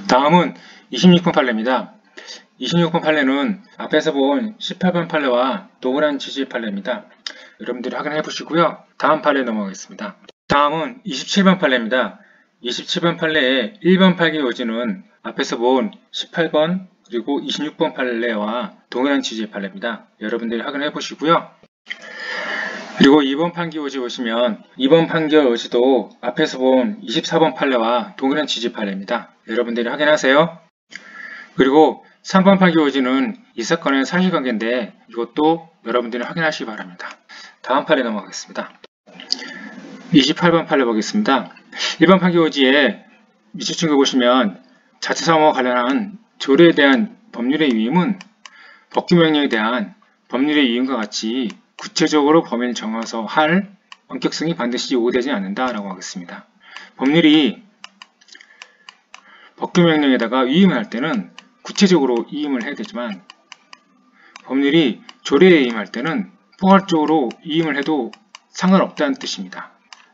다음은 26번 판례입니다. 26번 판례는 앞에서 본 18번 판례와 동일한 취지의 판례입니다. 여러분들이 확인해 보시고요. 다음 판례 넘어가겠습니다. 다음은 27번 판례입니다. 27번 판례의 1번 팔기 요지는 앞에서 본 18번 그리고 26번 판례와 동일한 취지의 판례입니다. 여러분들이 확인해 보시고요. 그리고 2번 판기 요지 보시면 2번 판결 요지도 앞에서 본 24번 판례와 동일한 취지 판례입니다. 여러분들이 확인하세요. 그리고 3번 판기 요지는 이 사건의 사실관계인데 이것도 여러분들이 확인하시기 바랍니다. 다음 판례 넘어가겠습니다. 28번 판례 보겠습니다. 1번 판기 요지에 밑줄 친 거 보시면 자체사무와 관련한 조례에 대한 법률의 위임은 법규명령에 대한 법률의 위임과 같이 구체적으로 범위를 정해서 할 원격성이 반드시 요구되지 않는다라고 하겠습니다. 법률이 법규명령에다가 위임을 할 때는 구체적으로 위임을 해야 되지만 법률이 조례에 위임할 때는 포괄적으로 위임을 해도 상관없다는 뜻입니다.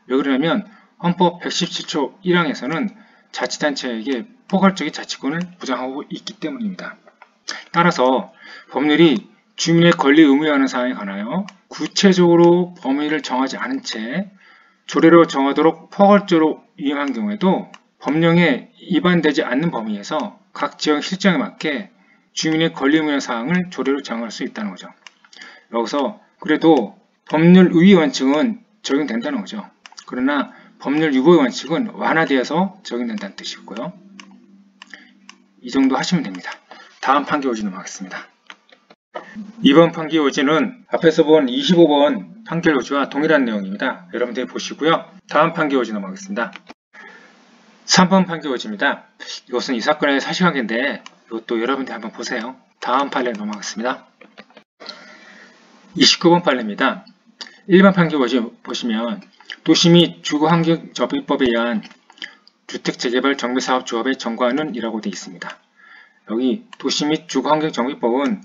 왜 그러냐면 헌법 117조 1항에서는 자치단체에게 포괄적인 자치권을 보장하고 있기 때문입니다. 따라서 법률이 주민의 권리 의무에 관한 사항에 관하여 구체적으로 범위를 정하지 않은 채 조례로 정하도록 포괄적으로 위임한 경우에도 법령에 위반되지 않는 범위에서 각 지역 실정에 맞게 주민의 권리 의무의 사항을 조례로 정할 수 있다는 거죠. 여기서 그래도 법률 우위 원칙은 적용된다는 거죠. 그러나 법률 유보의 원칙은 완화되어서 적용된다는 뜻이고요. 이 정도 하시면 됩니다. 다음 판결 요지 넘어가겠습니다. 2번 판결 요지는 앞에서 본 25번 판결 요지와 동일한 내용입니다. 여러분들이 보시고요. 다음 판결 요지 넘어가겠습니다. 3번 판결 요지입니다. 이것은 이 사건의 사실관계인데 이것도 여러분들이 한번 보세요. 다음 판례 넘어가겠습니다. 29번 판례입니다. 1번 판결 요지 보시면 도시 및 주거환경정비법에 의한 주택재개발정비사업조합의 정관은 이라고 되어 있습니다. 여기 도시 및 주거환경정비법은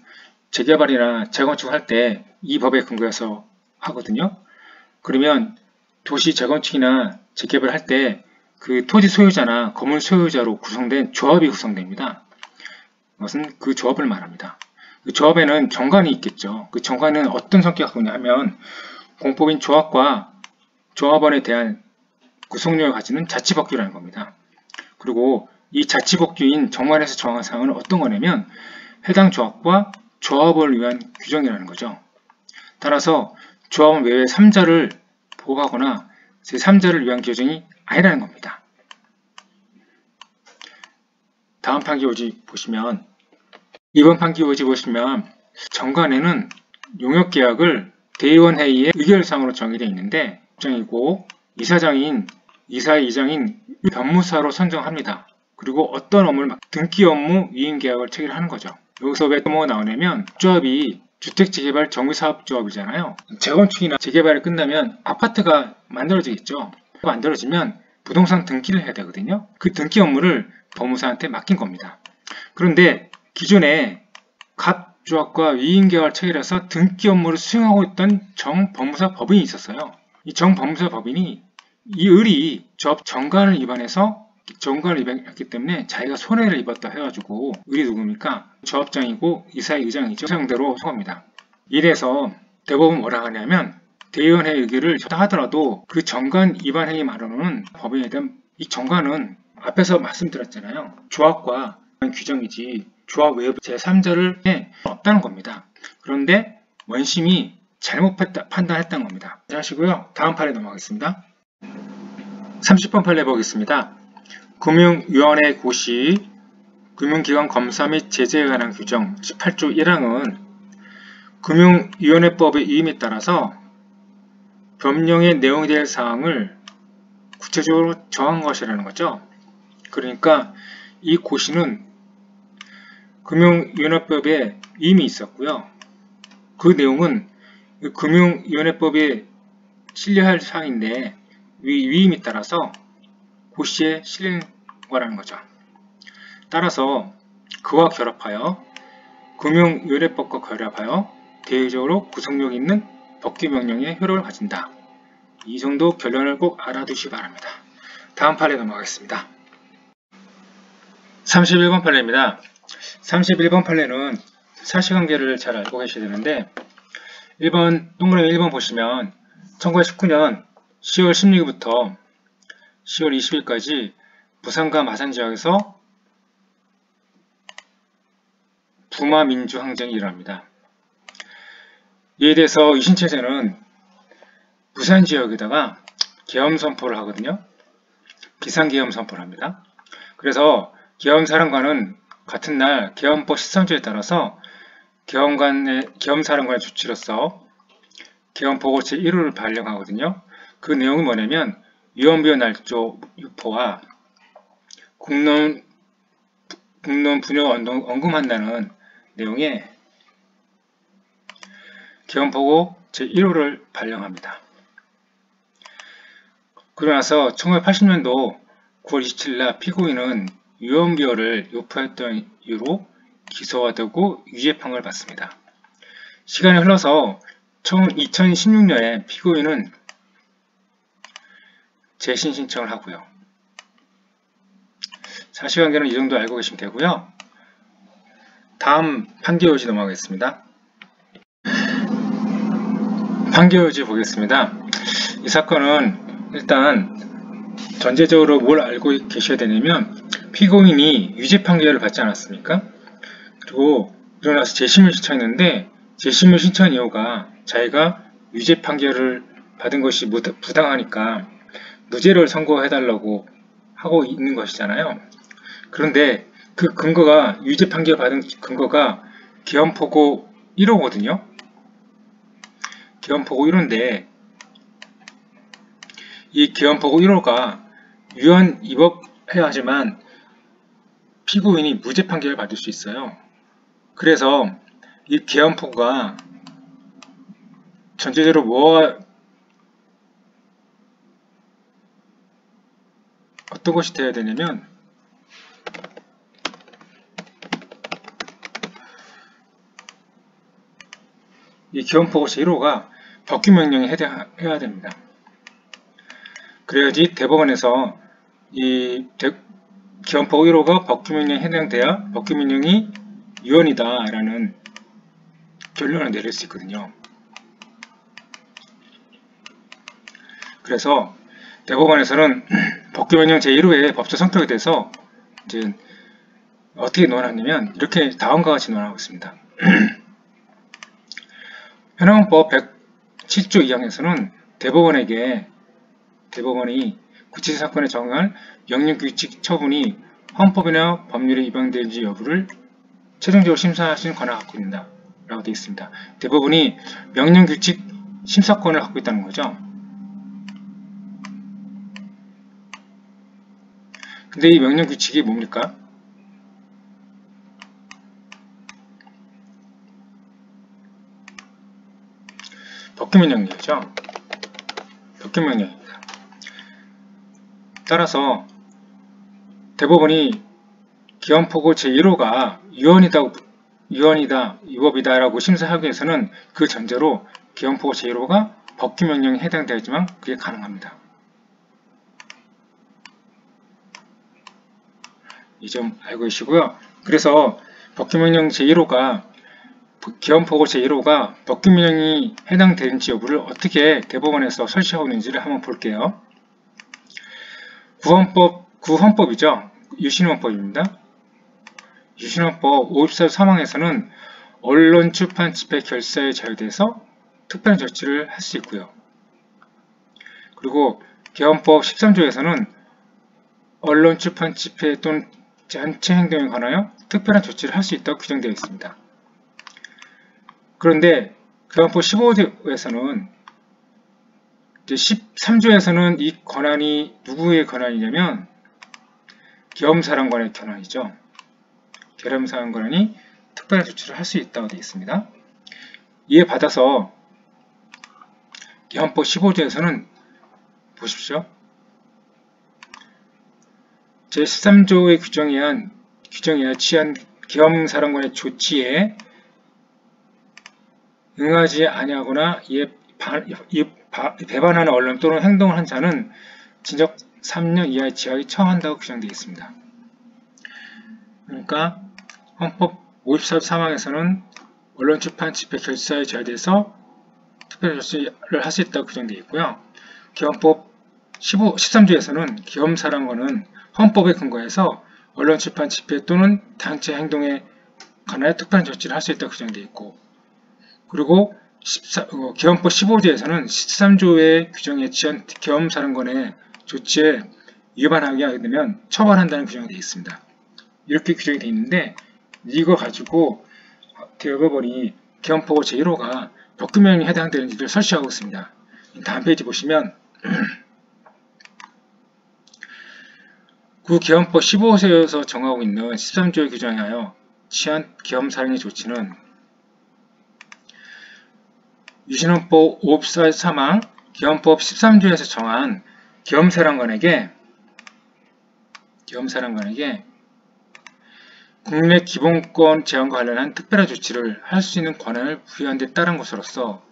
재개발이나 재건축을 할 때 이 법에 근거해서 하거든요. 그러면 도시 재건축이나 재개발을 할 때 그 토지 소유자나 건물 소유자로 구성된 조합이 구성됩니다. 이것은 그 조합을 말합니다. 그 조합에는 정관이 있겠죠. 그 정관은 어떤 성격을 갖고 있냐면 공법인 조합과 조합원에 대한 구성력을 가지는 자치법규라는 겁니다. 그리고 이 자치법규인 정관에서 정한 사항은 어떤 거냐면 해당 조합과 조합을 위한 규정이라는 거죠. 따라서 조합원 외에 3자를 보호하거나 제3자를 위한 규정이 아니라는 겁니다. 다음 판결 요지 보시면 2번 판결 요지 보시면 정관에는 용역계약을 대의원회의의 의결사항으로 정의되어 있는데 입장이고 이사장인 이사의 이장인 변무사로 선정합니다. 그리고 어떤 업무를 등기 업무 위임계약을 체결하는 거죠. 여기서 왜 뭐가 나오냐면 조합이 주택재개발 정비사업조합이잖아요. 재건축이나 재개발이 끝나면 아파트가 만들어지겠죠. 만들어지면 부동산 등기를 해야 되거든요. 그 등기 업무를 법무사한테 맡긴 겁니다. 그런데 기존에 각 조합과 위임계약을 체결해서 등기 업무를 수행하고 있던 정법무사 법인이 있었어요. 이 정법무사 법인이 이 을이 조합 정관을 위반해서 정관을 위반했기 때문에 자기가 손해를 입었다 해가지고 을이 누굽니까? 조합장이고 이사의 의장이죠. 상대로 소합니다. 이래서 대법은 뭐라 하냐면 대의원회의 의결을 하더라도 그 정관 위반 행위만으로는 법인에 대한 이 정관은 앞에서 말씀드렸잖아요. 조합과 규정이지 조합 외부 제3자를 없다는 겁니다. 그런데 원심이 잘못 판단했다는 겁니다. 하시고요. 다음 판례 넘어가겠습니다. 30번 판례 보겠습니다. 금융위원회 고시 금융기관 검사 및 제재에 관한 규정 18조 1항은 금융위원회법의 위임에 따라서 법령의 내용이 될 사항을 구체적으로 정한 것이라는 거죠. 그러니까 이 고시는 금융위원회법에 위임이 있었고요. 그 내용은 금융위원회법에 실려할 사항인데 위임에 따라서 고시에 실린 거라는 거죠. 따라서 그와 결합하여 금융위원회법과 결합하여 대외적으로 구속력 있는 법규명령의 효력을 가진다. 이 정도 결론을 꼭 알아두시기 바랍니다. 다음 판례 넘어가겠습니다. 31번 판례입니다. 31번 판례는 사실관계를 잘 알고 계셔야 되는데 1번 동그라미 1번 보시면 1919년 10월 16일부터 10월 20일까지 부산과 마산지역에서 부마민주항쟁이 일어납니다. 이에 대해서 유신체제는 부산지역에다가 계엄선포를 하거든요. 비상계엄선포를 합니다. 그래서 계엄사령관은 같은 날 계엄법 13조에 따라서 계엄사령관의 조치로서 계엄포고 제1호를 발령하거든요. 그 내용이 뭐냐면 유언비어 날조 유포와 국론 분열 언금한다는 내용의 계엄포고 제1호를 발령합니다. 그러고 나서 1980년도 9월 27일 날 피고인은 유언비어를 유포했던 이유로 기소화되고 유죄판을 받습니다. 시간이 흘러서 2016년에 피고인은 재심 신청을 하고요. 사실관계는 이 정도 알고 계시면 되고요. 다음 판결유지 넘어가겠습니다. 판결유지 보겠습니다. 이 사건은 일단 전제적으로 뭘 알고 계셔야 되냐면 피고인이 유죄 판결을 받지 않았습니까? 그리고 일어나서 재심을 신청했는데 재심을 신청한 이유가 자기가 유죄 판결을 받은 것이 부당하니까 무죄를 선고해달라고 하고 있는 것이잖아요. 그런데 그 근거가 유죄 판결 받은 근거가 계엄포고 1호거든요. 계엄포고 1호인데 이 계엄포고 1호가 유언 위법해야 하지만 피고인이 무죄 판결을 받을 수 있어요. 그래서 이 계엄포고가 전체적으로 어떤 것이 되어야 되냐면 이 계엄포고 제1호가 법규명령에 해당해야 됩니다. 그래야지 대법원에서 이 계엄포고 1호가 법규명령에 해당돼야 법규명령이 유언이다 라는 결론을 내릴 수 있거든요. 그래서 대법원에서는 법규명령 제1호의 법적 성격에 대해서 이제 어떻게 논하냐면 이렇게 다음과 같이 논하고 있습니다. 현행헌법 107조 2항에서는 대법원이 구체적 사건에 적용할 명령규칙 처분이 헌법이나 법률에 위반되는지 여부를 최종적으로 심사할 수 있는 권한을 갖고 있다 라고 되어 있습니다. 대법원이 명령규칙 심사권을 갖고 있다는 거죠. 근데 이 명령규칙이 뭡니까? 법규명령이죠. 법규명령입니다. 따라서 대법원이 계엄포고 제1호가 유언이다, 위법이다 라고 심사하기 위해서는 그 전제로 계엄포고 제1호가 법규명령에 해당되지만 그게 가능합니다. 이 점 알고 계시고요. 그래서 법규명령 제1호가 계엄포고 제1호가 법규명령이 해당되는지 여부를 어떻게 대법원에서 설치하고 있는지를 한번 볼게요. 구헌법이죠. 유신헌법입니다. 유신헌법 54조 3항에서는 언론, 출판, 집회, 결사의 자유에 대해서 특별한 조치를 할 수 있고요. 그리고 계엄법 13조에서는 언론, 출판, 집회 또는 단체 행동에 관하여 특별한 조치를 할 수 있다고 규정되어 있습니다. 그런데 계엄법 15조에서는 13조에서는 이 권한이 누구의 권한이냐면 계엄사령관의 권한이죠. 계엄사령관이 특별한 조치를 할 수 있다고 되어 있습니다. 이에 받아서 계엄법 15조에서는 보십시오. 제13조의 규정에 취한 계엄사령관의 조치에 응하지 아니하거나 이에 배반하는 언론 또는 행동을 한 자는 징역 3년 이하의 징역이 처한다고 규정되어 있습니다. 그러니까 헌법 54조 3항에서는 언론 출판 집회 결사에 제한돼서 특별 조치를 할 수 있다고 규정되어 있고요. 기헌법 13조에서는 기엄사령관은 헌법에 근거해서 언론 출판 집회 또는 단체 행동에 관하여 특별한 조치를 할 수 있다고 규정되어 있고, 그리고 기헌법 15조에서는 13조의 규정에 취한 기엄사령관의 조치에 위반하게 되면 처벌한다는 규정이 되어 있습니다. 이렇게 규정이 되어 있는데, 이거 가지고 대법원이 기헌법 제1호가 법규명령에 해당되는지를 설치하고 있습니다. 다음 페이지 보시면 그 기헌법 15조에서 정하고 있는 13조의 규정에 하여 취한 기엄사령의 조치는 유신헌법 54.3항 기헌법 13조에서 정한 기엄사령관에게 국민의 기본권 제한과 관련한 특별한 조치를 할 수 있는 권한을 부여한 데 따른 것으로서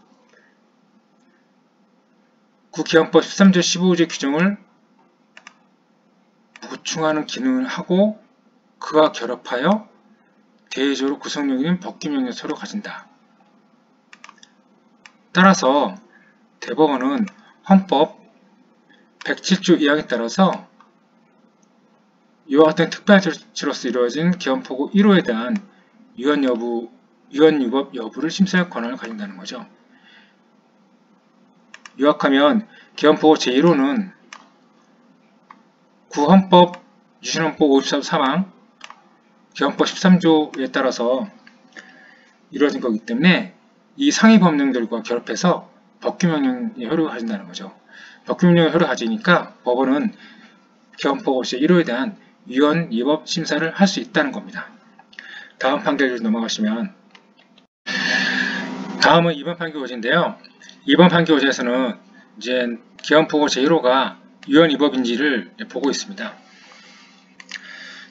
그 기헌법 13조 15조의 규정을 보충하는 기능을 하고 그와 결합하여 대외적으로 구성력인 법규명령서를 가진다. 따라서 대법원은 헌법 107조 2항에 따라서 이와 같은 특별 조치로서 이루어진 기헌법 1호에 대한 위헌위법 여부를 심사할 권한을 가진다는 거죠. 요약하면 기헌법 제1호는 구헌법 유신헌법 54.3항 기헌법 13조에 따라서 이루어진 거기 때문에 이 상위 법령들과 결합해서 법규명령의 효력을 가진다는 거죠. 법규명령의 효력을 가지니까 법원은 기헌법 제1호에 대한 위헌위법 심사를 할 수 있다는 겁니다. 다음 판결로 넘어가시면 다음은 2번 판결호지인데요. 2번 판결호지에서는 이제 기헌법 제1호가 위헌위법인지를 보고 있습니다.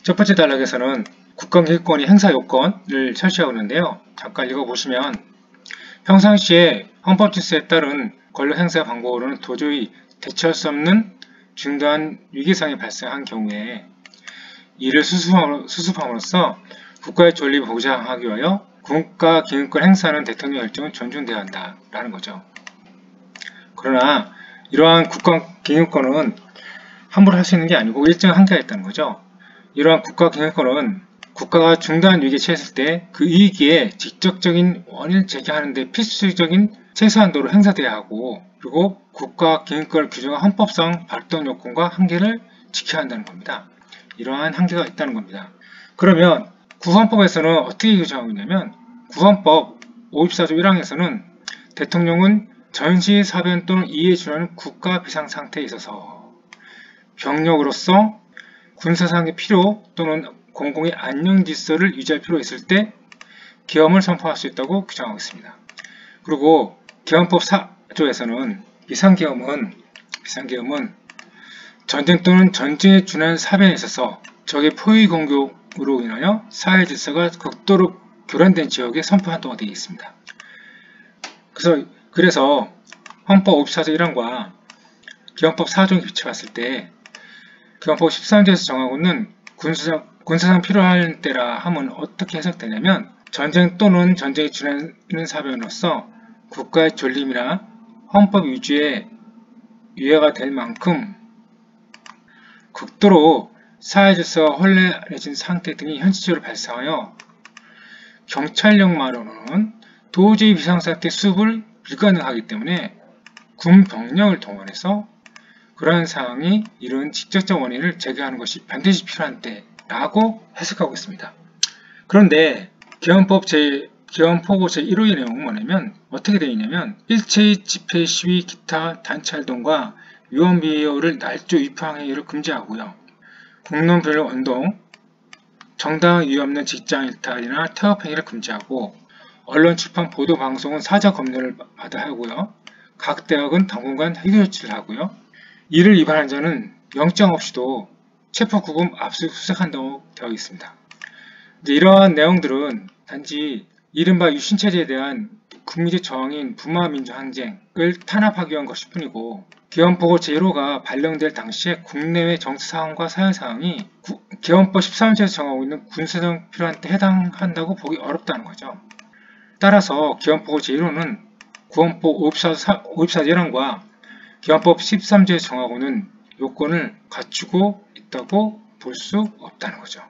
첫 번째 단락에서는 국가기득권이 행사 요건을 설치하고 있는데요. 잠깐 읽어보시면 평상시에 헌법 질서에 따른 권력 행사 방법으로는 도저히 대처할 수 없는 중대한 위기상이 발생한 경우에 이를 수습함으로써 국가의 존립을 보장하기 위하여 국가기득권 행사하는 대통령 결정은 존중되어야 한다라는 거죠. 그러나 이러한 국가기득권은 함부로 할 수 있는 게 아니고 일정한 한계가 있다는 거죠. 이러한 국가기득권은 국가가 중대한 위기에 처했을 때 그 위기에 직접적인 원인을 제기하는 데 필수적인 최소한도로 행사돼야 하고, 그리고 국가기득권을 규정한 헌법상 발동 요건과 한계를 지켜야 한다는 겁니다. 이러한 한계가 있다는 겁니다. 그러면 구헌법에서는 어떻게 규정하고 있냐면 구헌법 54조 1항에서는 대통령은 전시사변 또는 이에 준하는 국가 비상상태에 있어서 병력으로서 군사상의 필요 또는 공공의 안녕질서를 유지할 필요가 있을 때 계엄을 선포할 수 있다고 규정하고 있습니다. 그리고 기헌법 4조에서는 비상계엄은 전쟁 또는 전쟁에 준하는 사변에 있어서 적의 포위 공격으로 인하여 사회 질서가 극도로 교란된 지역에 선포 한도가 되어 있습니다. 그래서 헌법 54조 1항과 기헌법 4조에 비춰봤을 때 기헌법 13조에서 정하고 있는 군사상 필요할 때라 하면 어떻게 해석되냐면 전쟁 또는 전쟁에 준하는 사변으로서 국가의 존립이나 헌법 유지에 유해가 될 만큼 극도로 사회 질서가 혼란해진 상태 등이 현실적으로 발생하여 경찰력만으로는 도저히 비상사태 수습을 불가능하기 때문에 군 병력을 동원해서 그러한 상황이 이런 직접적 원인을 제거하는 것이 반드시 필요한 때라고 해석하고 있습니다. 그런데 기헌법 제1호의 내용은 뭐냐면 어떻게 되어 있냐면 일체의 집회, 시위, 기타 단체 활동과 위헌비호를 날조 위파항 행위를 금지하고요. 공론변론 운동, 정당한 이유 없는 직장 일탈이나 태업 행위를 금지하고 언론, 출판, 보도, 방송은 사자 검열을 받아야 하고요. 각 대학은 당분간 해결 조치를 하고요. 이를 위반한 자는 영장 없이도 체포, 구금, 압수, 수색한다고 되어 있습니다. 이러한 내용들은 단지 이른바 유신체제에 대한 국민적 저항인 부마민주항쟁을 탄압하기 위한 것일 뿐이고 기헌법 제1호가 발령될 당시에 국내외 정치 상황과 사회 상황이 기원법 13조에서 정하고 있는 군사적 필요한 때 해당한다고 보기 어렵다는 거죠. 따라서 기원법 제1호는 구원법 524 1항과 기원법 13조에서 정하고는 요건을 갖추고 있다고 볼 수 없다는 거죠.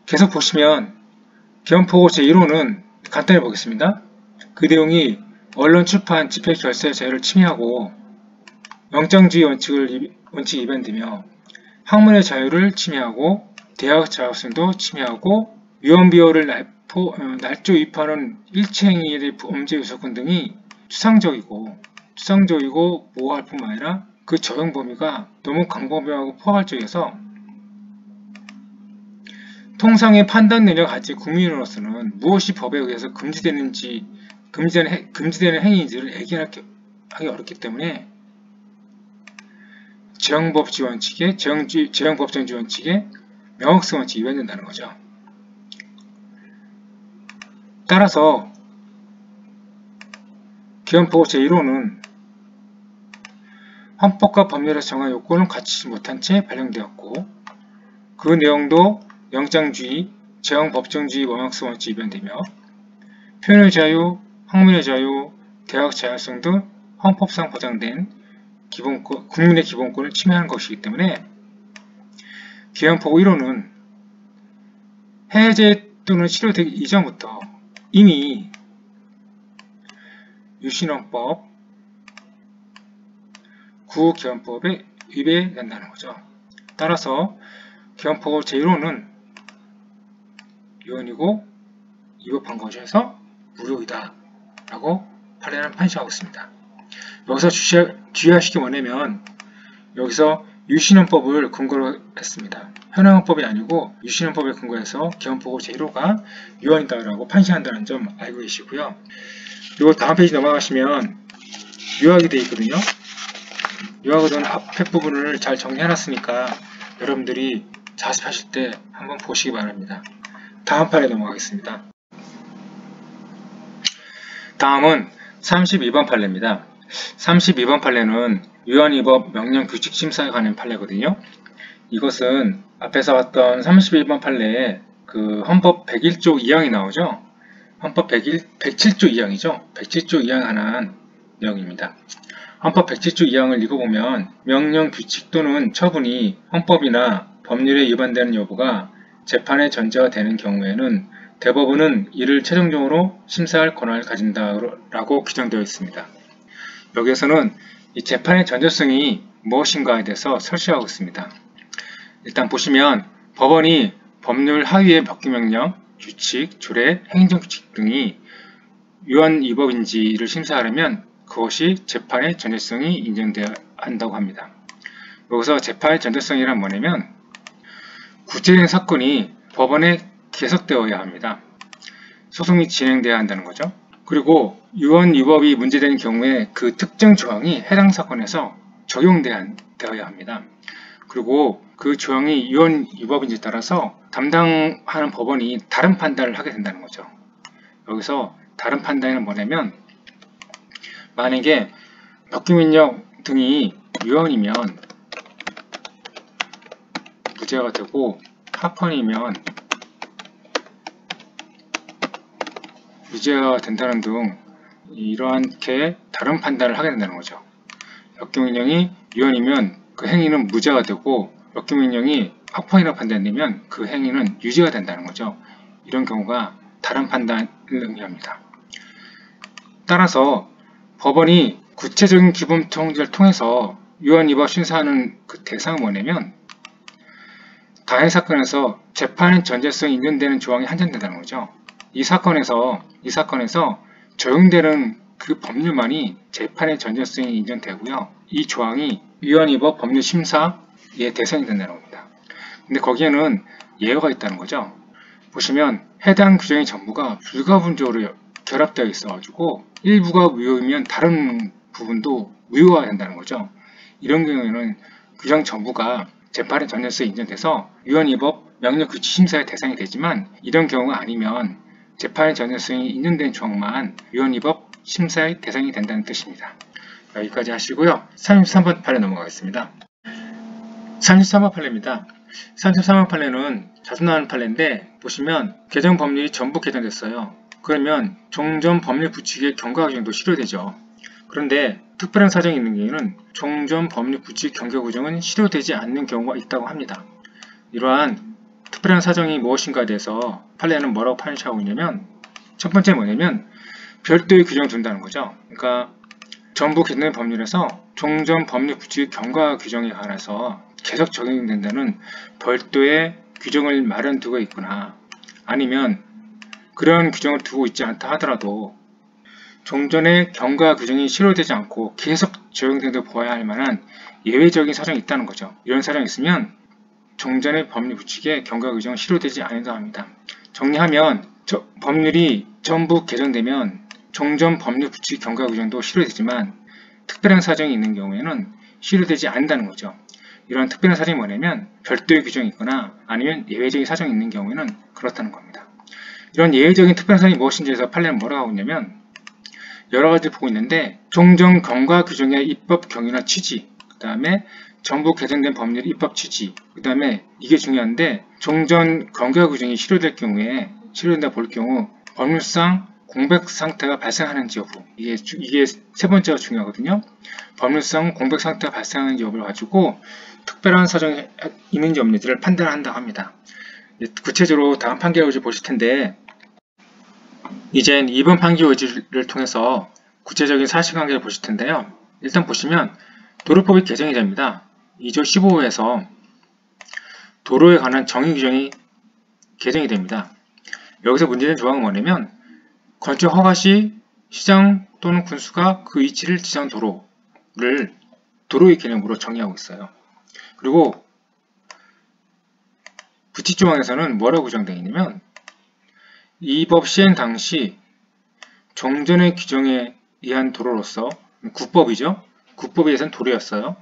계속 보시면 기원법 제1호는 간단히 보겠습니다. 그 내용이 언론, 출판, 집회, 결사의 자유를 침해하고 영장주의 원칙 위반되며 학문의 자유를 침해하고 대학 자율성도 침해하고 위헌비어를 날조 위반하는 일체행위에 대해 범죄 요소권 등이 추상적이고 모호할 뿐만 아니라 그 적용 범위가 너무 광범위하고 포괄적이어서 통상의 판단 능력을 가진 국민으로서는 무엇이 법에 의해서 금지되는 행위인지를 애견하기 어렵기 때문에 재형법주의 원칙에 재형법정주의 원칙에 명확성 원칙이 위반된다는 거죠. 따라서 기원법 제1호는 헌법과 법률에서 정한 요건을 갖추지 못한 채 발령되었고 그 내용도 영장주의, 재형법정주의 명확성 원칙이 위반되며 표현의 자유, 학문의 자유, 대학 자율성 등 헌법상 보장된 국민의 기본권을 침해하는 것이기 때문에 기원법 1호는 해제 또는 실효되기 이전부터 이미 유신헌법, 구기원법에 위배된다는 거죠. 따라서 기원법 제1호는 유언이고 위법한 것에서 무효이다 라고 판례는 판시하고 있습니다. 여기서 주의하시기 원하면 여기서 유신헌법을 근거로 했습니다. 현행헌법이 아니고 유신헌법에 근거해서 기원법 제1호가 유언이다 라고 판시한다는 점 알고 계시고요. 요 다음 페이지 넘어가시면 요약이 되어 있거든요. 요약은 앞에 부분을 잘 정리해놨으니까 여러분들이 자습하실 때 한번 보시기 바랍니다. 다음 판에 넘어가겠습니다. 다음은 32번 판례입니다. 32번 판례는 유언위법 명령규칙 심사에 관한 판례거든요. 이것은 앞에서 봤던 32번 판례에 그 헌법 101조 2항이 나오죠. 헌법 107조 2항이죠. 107조 2항에 관한 내용입니다. 헌법 107조 2항을 읽어보면 명령규칙 또는 처분이 헌법이나 법률에 위반되는 여부가 재판의 전제가 되는 경우에는 대법원은 이를 최종적으로 심사할 권한을 가진다라고 규정되어 있습니다. 여기에서는 이 재판의 전제성이 무엇인가에 대해서 설명하고 있습니다. 일단 보시면 법원이 법률 하위의 법규명령, 규칙, 조례, 행정규칙 등이 유언위법인지를 심사하려면 그것이 재판의 전제성이 인정되어야 한다고 합니다. 여기서 재판의 전제성이란 뭐냐면 구체적인 사건이 법원에 계속되어야 합니다. 소송이 진행되어야 한다는 거죠. 그리고 유언위법이 문제되는 경우에 그 특정 조항이 해당 사건에서 적용되어야 합니다. 그리고 그 조항이 유언위법인지에 따라서 담당하는 법원이 다른 판단을 하게 된다는 거죠. 여기서 다른 판단은 뭐냐면 만약에 법규명령 등이 유언이면 무죄가 되고 합헌이면 무죄가 된다는 등 이러한게 다른 판단을 하게 된다는 거죠. 법규명령이 유언이면 그 행위는 무죄가 되고 법규명령이 합헌이라고 판단되면 그 행위는 유죄가 된다는 거죠. 이런 경우가 다른 판단을 의미합니다. 따라서 법원이 구체적인 기본 통지를 통해서 유언위법 심사하는 그 대상은 뭐냐면 가해 사건에서 재판의 전제성이 인정되는 조항이 한정된다는 거죠. 이 사건에서 적용되는 그 법률만이 재판의 전제성이 인정되고요. 이 조항이 유언위법 법률 심사의 대상이 된다는 겁니다. 근데 거기에는 예외가 있다는 거죠. 보시면 해당 규정의 전부가 불가분적으로 결합되어 있어가지고 일부가 무효이면 다른 부분도 무효가 된다는 거죠. 이런 경우에는 규정 전부가 재판의 전제성이 인정돼서 유언위법 명령규칙 심사의 대상이 되지만 이런 경우가 아니면 재판의 전제성이 인정된 조항만 유언위법 심사의 대상이 된다는 뜻입니다. 여기까지 하시고요. 33번 판례 넘어가겠습니다. 33번 판례입니다. 33번 판례는 자주 나오는 판례인데 보시면 개정 법률이 전부 개정됐어요. 그러면 종전 법률 부칙의 경과 규정도 실효되죠. 그런데 특별한 사정이 있는 경우에는 종전 법률 부칙 경과 규정은 실효되지 않는 경우가 있다고 합니다. 이러한 특별한 사정이 무엇인가에 대해서 판례는 뭐라고 판시하고 있냐면 첫 번째 뭐냐면 별도의 규정을 둔다는 거죠. 그러니까 전부 개정된 법률에서 종전 법률 부칙 경과 규정에 관해서 계속 적용된다는 별도의 규정을 마련두고 있거나 아니면 그런 규정을 두고 있지 않다 하더라도 종전의 경과 규정이 실효되지 않고 계속 적용된다고 보아야 할 만한 예외적인 사정이 있다는 거죠. 이런 사정이 있으면 종전의 법률 부칙의 경과 규정은 실효되지 않는다고 합니다. 정리하면 법률이 전부 개정되면 종전 법률 부칙 경과 규정도 실효되지만 특별한 사정이 있는 경우에는 실효되지 않는다는 거죠. 이런 특별한 사정이 뭐냐면 별도의 규정이 있거나 아니면 예외적인 사정이 있는 경우에는 그렇다는 겁니다. 이런 예외적인 특별한 사정이 무엇인지에서 판례는 뭐라고 하고 있냐면 여러 가지 보고 있는데 종전 경과 규정의 입법 경위나 취지, 그 다음에 전부 개정된 법률의 입법 취지, 그 다음에 이게 중요한데 종전 경과 규정이 실효될 경우에 실효된다 볼 경우 법률상 공백 상태가 발생하는지 여부, 이게 세 번째가 중요하거든요. 법률상 공백 상태가 발생하는지 여부를 가지고 특별한 사정이 있는지 없는지를 판단한다고 합니다. 구체적으로 다음 판결 의지 보실 텐데 이젠 2번 판결 의지를 통해서 구체적인 사실관계를 보실 텐데요. 일단 보시면 도로법이 개정이 됩니다. 2조 15호에서 도로에 관한 정의 규정이 개정이 됩니다. 여기서 문제된 조항은 뭐냐면 건축 허가 시 시장 또는 군수가 그 위치를 지정한 도로를 도로의 개념으로 정의하고 있어요. 그리고 부칙조항에서는 뭐라고 규정되어 있냐면 이 법 시행 당시 종전의 규정에 의한 도로로서 국법이죠. 국법에 의해서는 도로였어요.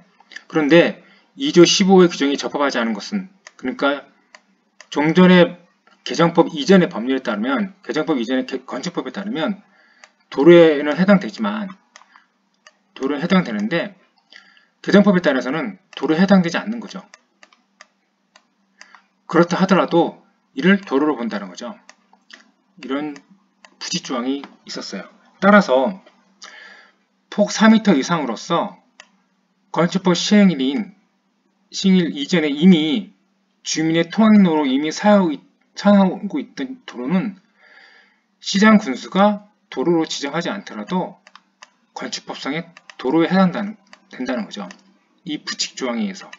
그런데 2조 15호의 규정이 적합하지 않은 것은 그러니까 종전의 개정법 이전의 법률에 따르면 개정법 이전의 건축법에 따르면 도로에는 해당되지만 도로에 해당되는데 개정법에 따라서는 도로에 해당되지 않는 거죠. 그렇다 하더라도 이를 도로로 본다는 거죠. 이런 부칙조항이 있었어요. 따라서 폭 4m 이상으로서 건축법 시행일 이전에 이미 주민의 통행로로 이미 사용하고 있던 도로는 시장 군수가 도로로 지정하지 않더라도 건축법상의 도로에 해당된다는 거죠. 이 부칙조항에 의해서.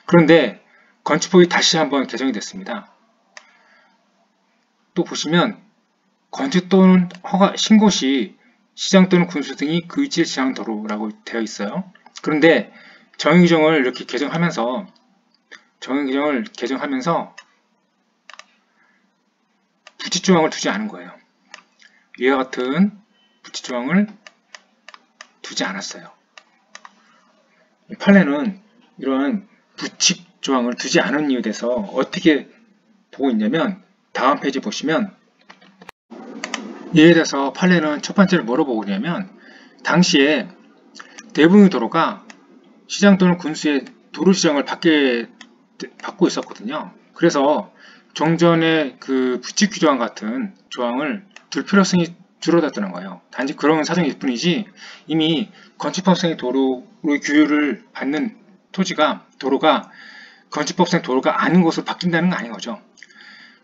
그런데 건축법이 다시 한번 개정이 됐습니다. 또 보시면 건축 또는 허가 신고 시 시장 또는 군수 등이 그 위치를 지정한 도로라고 되어 있어요. 그런데 정의 규정을 이렇게 개정하면서 부칙조항을 두지 않은 거예요. 이와 같은 부칙조항을 두지 않았어요. 이 판례는 이러한 부칙조항을 두지 않은 이유에 대해서 어떻게 보고 있냐면 다음 페이지 보시면 이에 대해서 판례는 첫 번째로 뭐로 보고 있냐면 당시에 대부분의 도로가 시장 또는 군수의 도로 지정을 받고 있었거든요. 그래서 종전의 그 부칙 규정 같은 조항을 둘 필요성이 줄어들었다는 거예요. 단지 그런 사정일 뿐이지 이미 건축법상의 도로의 규율을 받는 도로가 건축법상 도로가 아닌 것으로 바뀐다는 건 아닌 거죠.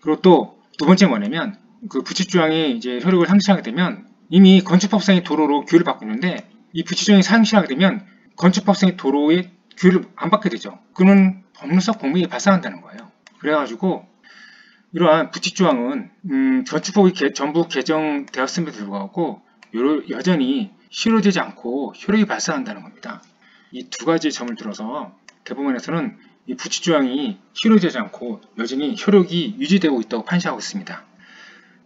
그리고 또 두 번째 뭐냐면 그 부칙조항이 이제 효력을 상실하게 되면 이미 건축법상의 도로로 규율을 받고 있는데 이 부칙조항이 상실하게 되면 건축법상의 도로의 규율을 안 받게 되죠. 그는 법률적 공백이 발생한다는 거예요. 그래가지고 이러한 부칙조항은 건축법이 전부 개정되었음에도 불구하고 여전히 실효되지 않고 효력이 발생한다는 겁니다. 이 두 가지 점을 들어서 대법원에서는 이 부칙조항이 실효되지 않고 여전히 효력이 유지되고 있다고 판시하고 있습니다.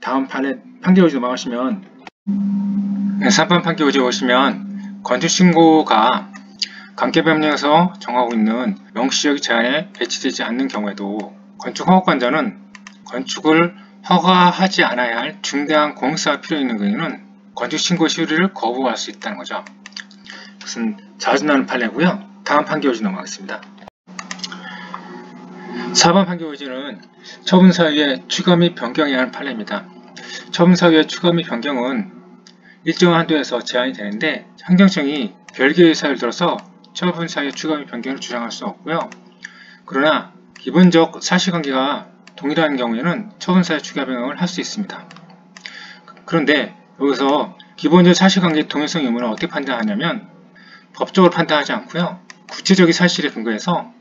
다음 판결 의지 넘어가시면 3번 판결 의지 보시면 건축신고가 관계법령에서 정하고 있는 명시적 제한에 배치되지 않는 경우에도 건축허가권자는 건축을 허가하지 않아야 할 중대한 공사가 필요 있는 경우에는 건축신고 시효를 거부할 수 있다는 거죠. 이것은 자주 나는 판례고요. 다음 판결지 넘어가겠습니다. 4번 판결지는 처분 사유의 추가 및 변경에 의한 판례입니다. 처분 사유의 추가 및 변경은 일정한 한도에서 제한이 되는데 행정청이 별개의 사유를 들어서 처분 사유의 추가 및 변경을 주장할 수 없고요. 그러나 기본적 사실관계가 동일한 경우에는 처분 사유 추가 변경을 할 수 있습니다. 그런데 여기서 기본적 사실관계의 동일성 의무는 어떻게 판단하냐면 법적으로 판단하지 않고요. 구체적인 사실에 근거해서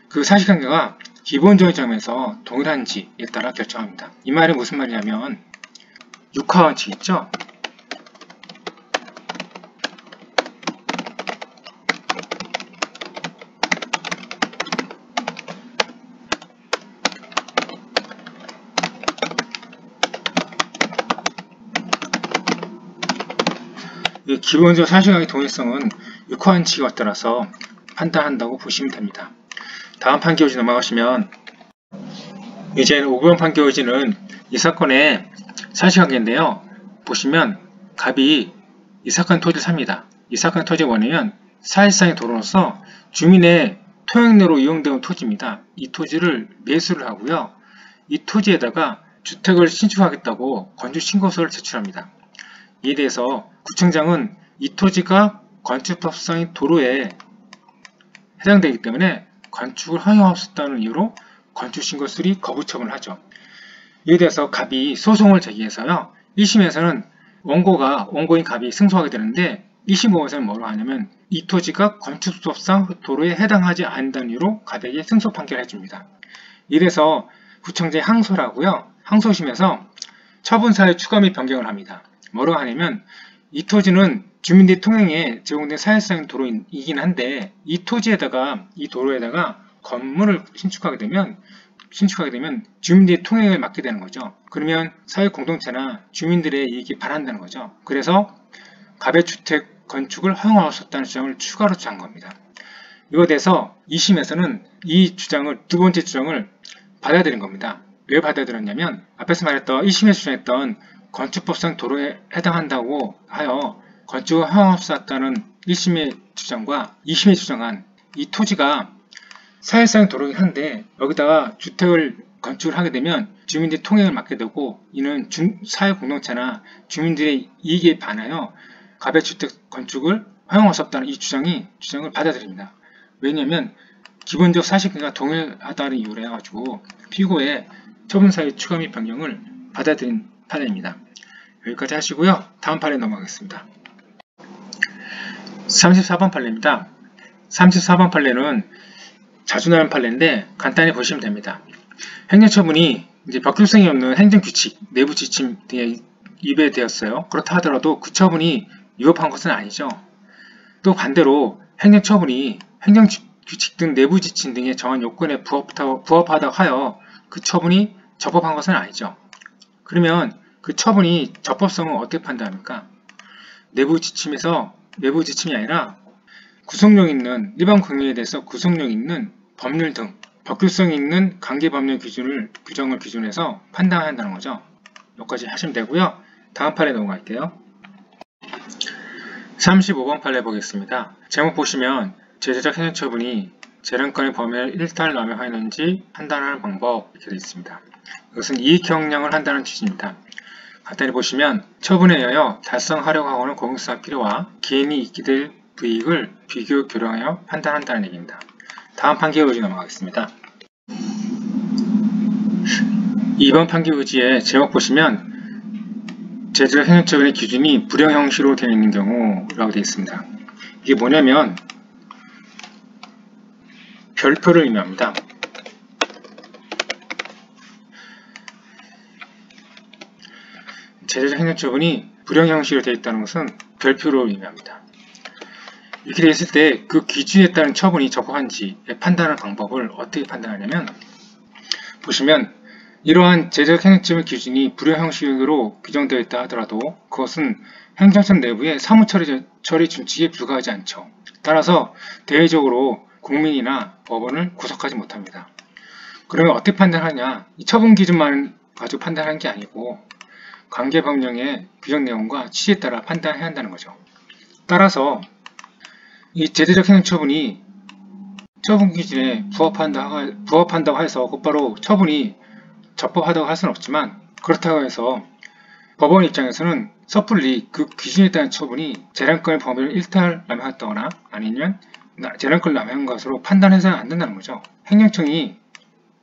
그 사실관계가 기본적인 점에서 동일한지에 따라 결정합니다. 이 말이 무슨 말이냐면 육하 원칙 있죠? 이 기본적 사실관계 동일성은 육하 원칙에 따라서 판단한다고 보시면 됩니다. 다음 판결지 넘어가시면 이제 5번 판결지는 이 사건의 사실관계인데요. 보시면 갑이 이 사건 토지를 삽니다. 이 사건 토지의 원인은 사실상의 도로로서 주민의 토양내로 이용되는 토지입니다. 이 토지를 매수를 하고요. 이 토지에다가 주택을 신축하겠다고 건축신고서를 제출합니다. 이에 대해서 구청장은 이 토지가 건축법상의 도로에 해당되기 때문에 건축을 허용할 수 없다는 이유로 건축신고 수리 거부 처분을 하죠. 이에 대해서 갑이 소송을 제기해서요. 1심에서는 원고인 갑이 승소하게 되는데 1심 법원에서는 뭐라고 하냐면 이 토지가 건축법상 도로에 해당하지 않는다는 이유로 갑에게 승소 판결을 해줍니다. 이래서 구청장이 항소를 하고요. 항소심에서 처분사유 추가 및 변경을 합니다. 뭐라고 하냐면 이 토지는 주민들의 통행에 제공된 사실상의 도로이긴 한데 이 도로에다가 건물을 신축하게 되면 주민들의 통행을 막게 되는 거죠. 그러면 사회 공동체나 주민들의 이익이 반한다는 거죠. 그래서 갑의 주택 건축을 허용할 수 없다는 주장을 추가로 주장한 겁니다. 이거에 대해서 2심에서는 이 주장을 두 번째 주장을 받아들인 겁니다. 왜 받아들였냐면 앞에서 말했던 1심에서 주장했던 건축법상 도로에 해당한다고 하여 건축을 허용할 수 없다는 1심의 주장과 2심의 주장한 이 토지가 사실상 도로이긴 한데 여기다가 주택을 건축을 하게 되면 주민들의 통행을 막게 되고 이는 사회 공동체나 주민들의 이익에 반하여 갑의 주택 건축을 허용할 수 없다는 이 주장을 받아들입니다. 왜냐하면 기본적 사실관계가 동일하다는 이유로 해가지고 피고의 처분사유 추가 및 변경을 받아들인 판례입니다. 여기까지 하시고요. 다음 판례 넘어가겠습니다. 34번 판례입니다. 34번 판례는 자주 나오는 판례인데 간단히 보시면 됩니다. 행정처분이 이제 법규성이 없는 행정규칙, 내부 지침 등에 위배되었어요. 그렇다 하더라도 그 처분이 위법한 것은 아니죠. 또 반대로 행정처분이 행정규칙 등 내부 지침 등의 정한 요건에 부합하다고 하여 그 처분이 적법한 것은 아니죠. 그러면 그 처분이 적법성은 어떻게 판단합니까? 내부 지침이 아니라 구속력 있는 일반 국민에 대해서 구속력 있는 법률 등 법규성 있는 관계법령 규정을 기준해서 판단한다는 거죠. 여기까지 하시면 되고요. 다음 판례 넘어갈게요. 35번 판례 보겠습니다. 제목 보시면 제재적 행정처분이 재량권의 범위를 일탈 남용하였는지 판단하는 방법 이렇게 되어 있습니다. 이것은 이익형량을 한다는 취지입니다. 간단히 보시면 처분에 의하여 달성하려고 하고는 공익성의 필요와 기인이 있게 될 부이익을 비교 교량하여 판단한다는 얘기입니다. 다음 판결 의지 넘어가겠습니다. 2번 판결 의지의 제목 보시면 제재적 행정처분의 기준이 불형 형식으로 되어 있는 경우라고 되어 있습니다. 이게 뭐냐면 별표를 의미합니다. 제재적 행정처분이 불형 형식으로 되어 있다는 것은 별표로 의미합니다. 이렇게 되어 있을 때 그 기준에 따른 처분이 적법한지 판단하는 방법을 어떻게 판단하냐면 보시면 이러한 제재적 행정처분 기준이 불형 형식으로 규정되어 있다 하더라도 그것은 행정처 내부의 사무처리 준칙에 불과하지 않죠. 따라서 대외적으로 국민이나 법원을 구속하지 못합니다. 그러면 어떻게 판단하냐? 이 처분 기준만 가지고 판단하는 게 아니고 관계법령의 규정 내용과 취지에 따라 판단해야 한다는 거죠. 따라서 이 제재적 행정처분이 처분 기준에 부합한다고 해서 곧바로 처분이 적법하다고 할 수는 없지만, 그렇다고 해서 법원 입장에서는 섣불리 그 기준에 따른 처분이 재량권의 범위를 일탈남용했다거나 아니면 재량권을 남용한 것으로 판단해서는 안 된다는 거죠. 행정청이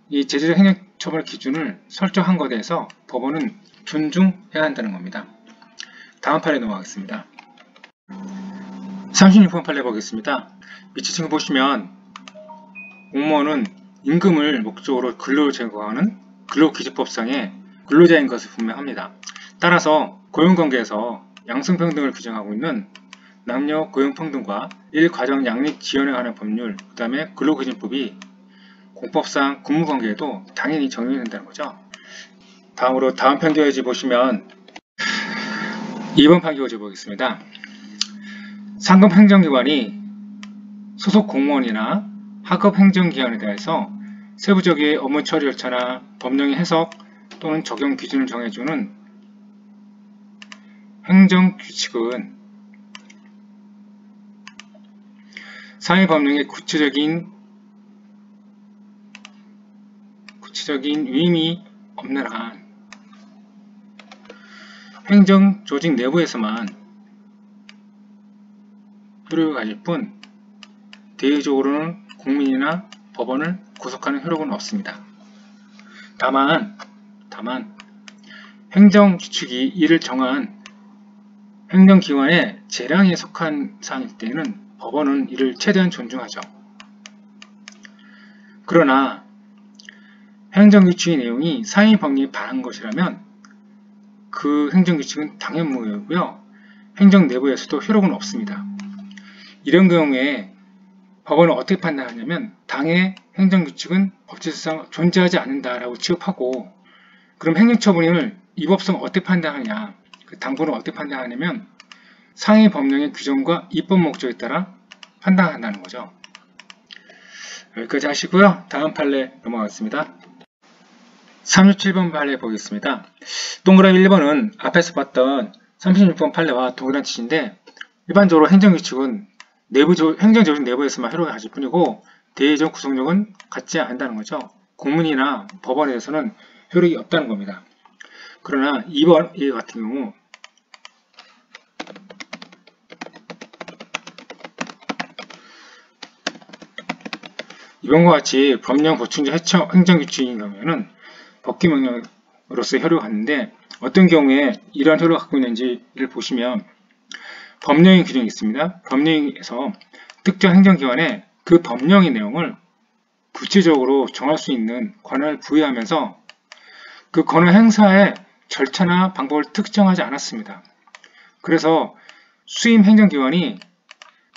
이 제재적 행정처벌 기준을 설정한 것에 대해서 법원은 존중해야 한다는 겁니다. 다음 판례 넘어가겠습니다. 36번 판례 보겠습니다. 밑에 지금 보시면 공무원은 임금을 목적으로 근로를 제공하는 근로기준법상의 근로자인 것을 분명합니다. 따라서 고용관계에서 양성평등을 규정하고 있는 남녀 고용평등과 일과정 양립 지원에 관한 법률, 그 다음에 근로기준법이 공법상 근무관계에도 당연히 적용이 된다는 거죠. 다음으로 다음 판결지 보시면 2번 판결지 보겠습니다. 상급 행정기관이 소속 공무원이나 하급 행정기관에 대해서 세부적인 업무 처리 절차나 법령의 해석 또는 적용 기준을 정해주는 행정규칙은 사회법령의 구체적인 위임이 없는 한 행정조직 내부에서만 효력을 가질 뿐 대외적으로는 국민이나 법원을 구속하는 효력은 없습니다. 다만 행정규칙이 이를 정한 행정기관의 재량에 속한 사안일 때는 법원은 이를 최대한 존중하죠. 그러나 행정규칙의 내용이 사회법령에 반한 것이라면 그 행정규칙은 당연무효고요. 행정 내부에서도 효력은 없습니다. 이런 경우에 법원은 어떻게 판단하냐면 당의 행정규칙은 법제상 존재하지 않는다라고 취급하고, 그럼 행정처분을 이 법성 어떻게 판단하냐, 그 당부는 어떻게 판단하냐면 상위 법령의 규정과 입법 목적에 따라 판단한다는 거죠. 여기까지 하시고요. 다음 판례 넘어가겠습니다. 37번 판례 보겠습니다. 동그라미 1번은 앞에서 봤던 36번 판례와 동일한 뜻인데, 일반적으로 행정규칙은 행정조직 내부에서만 효력을 가질 뿐이고 대외적 구속력은 갖지 않는다는 거죠. 공문이나 법원에 대해서는 효력이 없다는 겁니다. 그러나 2번 이 같은 경우 이번과 같이 법령 보충자 행정규칙인 경우에는 법규명령으로서 효력을 갖는데, 어떤 경우에 이러한 효력을 갖고 있는지를 보시면 법령의 규정이 있습니다. 법령에서 특정 행정기관에 그 법령의 내용을 구체적으로 정할 수 있는 권한을 부여하면서 그 권한 행사의 절차나 방법을 특정하지 않았습니다. 그래서 수임 행정기관이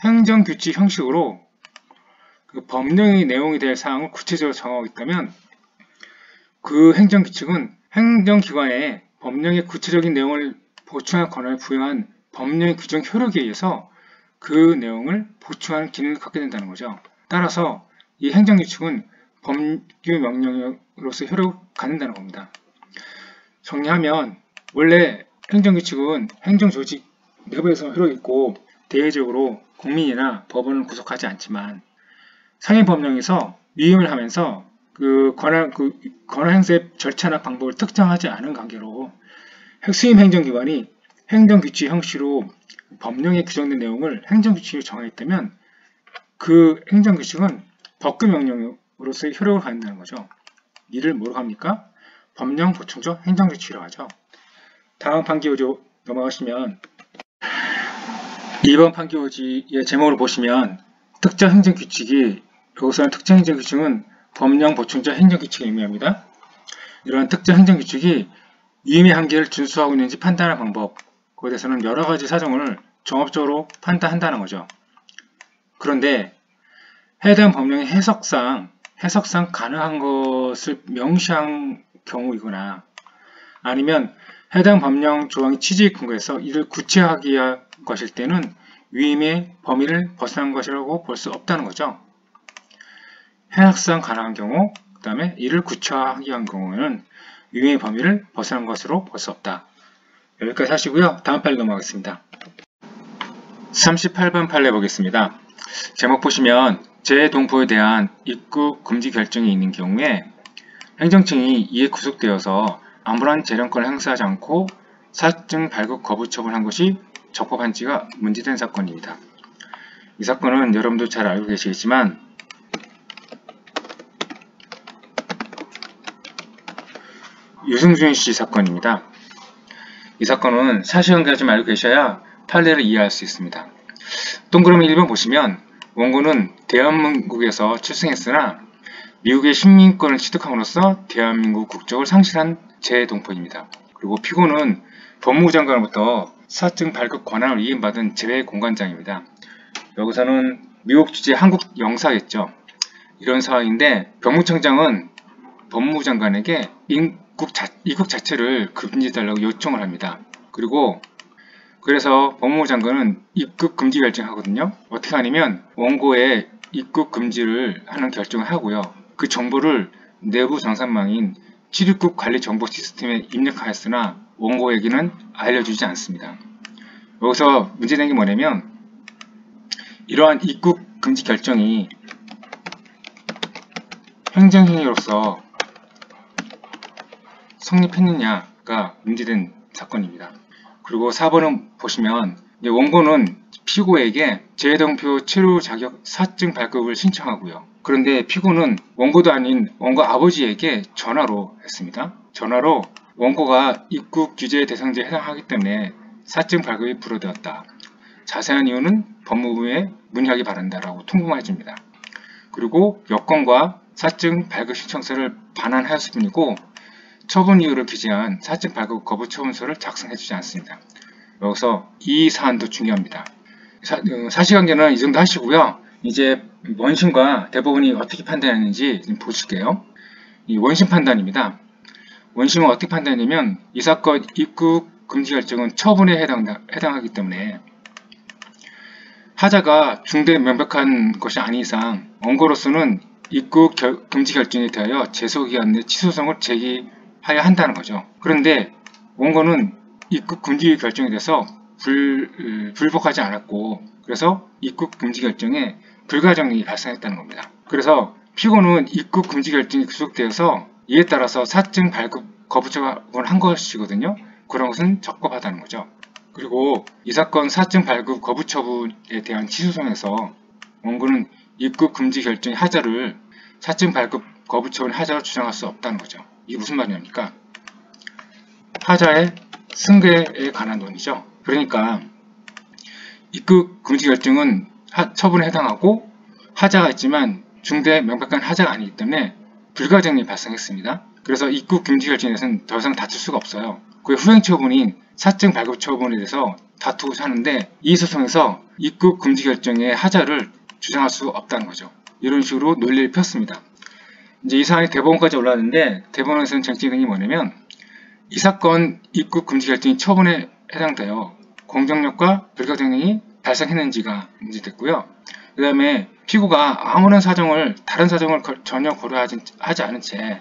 행정규칙 형식으로 그 법령의 내용에 대한 사항을 구체적으로 정하고 있다면 그 행정규칙은 행정기관에 법령의 구체적인 내용을 보충할 권한을 부여한 법령의 규정 효력에 의해서 그 내용을 보충하는 기능을 갖게 된다는 거죠. 따라서 이 행정규칙은 법규 명령으로서 효력을 갖는다는 겁니다. 정리하면 원래 행정규칙은 행정조직 내부에서 효력이 있고 대외적으로 국민이나 법원을 구속하지 않지만 상위법령에서 위임을 하면서 그 권한 행사의 절차나 방법을 특정하지 않은 관계로 수임 행정기관이 행정규칙 형식으로 법령에 규정된 내용을 행정규칙으로 정하였다면 그 행정규칙은 법규명령으로서의 효력을 갖는다는 거죠. 이를 뭐라고 합니까? 법령 보충적 행정규칙이라고 하죠. 다음 판결지 넘어가시면 2번 판결지의 제목을 보시면 특정 행정규칙이, 여기서는 특정 행정규칙은 법령 보충적 행정규칙을 의미합니다. 이러한 특정 행정규칙이 위임의 한계를 준수하고 있는지 판단하는 방법, 그에 대해서는 여러 가지 사정을 종합적으로 판단한다는 거죠. 그런데 해당 법령의 해석상 가능한 것을 명시한 경우이거나 아니면 해당 법령 조항의 취지에 근거해서 이를 구체화하기 위한 것일 때는 위임의 범위를 벗어난 것이라고 볼 수 없다는 거죠. 해석상 가능한 경우, 그 다음에 이를 구체화하기 위한 경우에는 위임의 범위를 벗어난 것으로 볼 수 없다. 여기까지 하시고요. 다음 판례 넘어가겠습니다. 38번 판례 보겠습니다. 제목 보시면 재동포에 대한 입국 금지 결정이 있는 경우에 행정청이 이에 구속되어서 아무런 재량권을 행사하지 않고 사증 발급 거부 처분한 것이 적법한지가 문제된 사건입니다. 이 사건은 여러분도 잘 알고 계시겠지만 유승준 씨 사건입니다. 이 사건은 사실관계를 좀 알고 계셔야 판례를 이해할 수 있습니다. 동그라미 1번 보시면 원고는 대한민국에서 출생했으나 미국의 시민권을 취득함으로써 대한민국 국적을 상실한 재동포입니다. 그리고 피고는 법무부 장관으로부터 사증 발급 권한을 위임받은 재외공관장입니다. 여기서는 미국 주재 한국 영사겠죠. 이런 상황인데 법무청장은 법무부 장관에게 입국 자체를 금지해달라고 요청을 합니다. 그래서 법무부 장관은 입국 금지 결정하거든요. 어떻게 하냐면 원고의 입국 금지를 하는 결정을 하고요. 그 정보를 내부 정산망인 출입국 관리 정보 시스템에 입력하였으나 원고에게는 알려주지 않습니다. 여기서 문제된 게 뭐냐면 이러한 입국 금지 결정이 행정행위로서 성립했느냐가 문제된 사건입니다. 그리고 4번은 보시면 원고는 피고에게 재동포 체류 자격 사증 발급을 신청하고요. 그런데 피고는 원고도 아닌 원고 아버지에게 전화로 했습니다. 전화로 원고가 입국 규제 대상자에 해당하기 때문에 사증 발급이 불허되었다. 자세한 이유는 법무부에 문의하기 바란다라고 통보만 해줍니다. 그리고 여권과 사증 발급 신청서를 반환하였을 뿐이고 처분 이유를 기재한 사증 발급 거부 처분서를 작성해주지 않습니다. 여기서 이 사안도 중요합니다. 사실관계는 이 정도 하시고요. 이제 원심과 대법원이 어떻게 판단했는지 좀 보실게요. 이 원심 판단입니다. 원심은 어떻게 판단하냐면 이 사건 입국 금지 결정은 처분에 해당하기 때문에 하자가 중대 명백한 것이 아닌 이상 원고로서는 입국 금지 결정에 대하여 제소기한 내 취소성을 제기하여야 한다는 거죠. 그런데 원고는 입국 금지 결정에 대해서 불복하지 않았고 그래서 입국 금지 결정에 불가정이 발생했다는 겁니다. 그래서 피고는 입국 금지 결정이 구속되어서 이에 따라서 사증 발급 거부 처분을 한 것이거든요. 그런 것은 적법하다는 거죠. 그리고 이 사건 사증 발급 거부 처분에 대한 취소성에서 원고는 입국 금지 결정의 하자를 사증 발급 거부 처분 하자로 주장할 수 없다는 거죠. 이게 무슨 말이냐니까 하자의 승계에 관한 논의죠. 그러니까 입국 금지 결정은 처분에 해당하고 하자가 있지만 중대 명백한 하자가 아니기 때문에 불가정이 발생했습니다. 그래서 입국 금지 결정에 대해서는 더 이상 다툴 수가 없어요. 그 후행 처분인 사증 발급 처분에 대해서 다투고 사는데 이 소송에서 입국 금지 결정의 하자를 주장할 수 없다는 거죠. 이런 식으로 논리를 폈습니다. 이제 이 사안이 대법원까지 올라왔는데 대법원에서는 쟁점이 뭐냐면 이 사건 입국 금지 결정이 처분에 해당되어 공정력과 불가정력이 발생했는지가 문제됐고요. 그 다음에 피고가 아무런 다른 사정을 전혀 고려하지 않은 채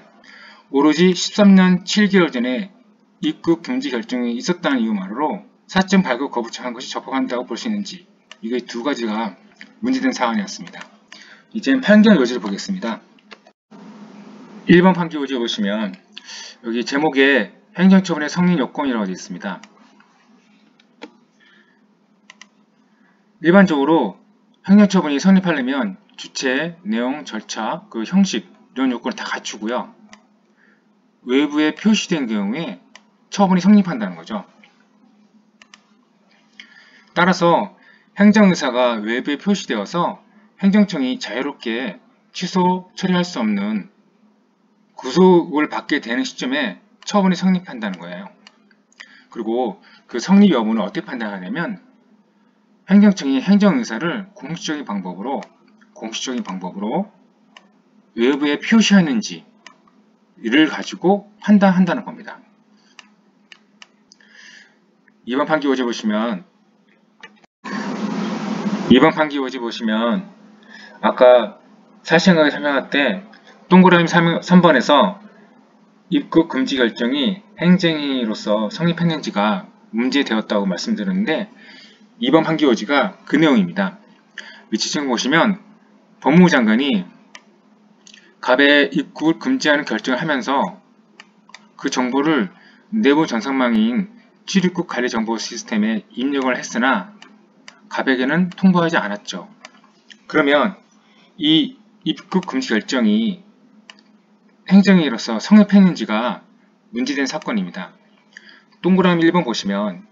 오로지 13년 7개월 전에 입국 금지 결정이 있었다는 이유만으로 사증 발급 거부 처분한 것이 적법한다고 볼 수 있는지 이게 두 가지가 문제된 사안이었습니다. 이제 판결 요지를 보겠습니다. 1번 판결 요지 보시면 여기 제목에 행정처분의 성립 요건이라고 되어 있습니다. 일반적으로 행정처분이 성립하려면 주체, 내용, 절차, 그 형식 이런 요건을 다 갖추고요. 외부에 표시된 경우에 처분이 성립한다는 거죠. 따라서 행정의사가 외부에 표시되어서 행정청이 자유롭게 취소, 처리할 수 없는 구속을 받게 되는 시점에 처분이 성립한다는 거예요. 그리고 그 성립 여부는 어떻게 판단하냐면 행정청이 행정의사를 공식적인 방법으로 외부에 표시하는지를 가지고 판단한다는 겁니다. 2번 판결 요지 보시면 아까 사실관계 설명할 때 동그라미 3번에서 입국 금지 결정이 행정행위로서 성립했는지가 문제되었다고 말씀드렸는데 2번 판결 요지가 그 내용입니다. 위치 지금 보시면 법무부 장관이 갑의 입국을 금지하는 결정을 하면서 그 정보를 내부 전산망인 출입국 관리 정보 시스템에 입력을 했으나 갑에게는 통보하지 않았죠. 그러면 이 입국 금지 결정이 행정위로서 성립했는지가 문제된 사건입니다. 동그라미 1번 보시면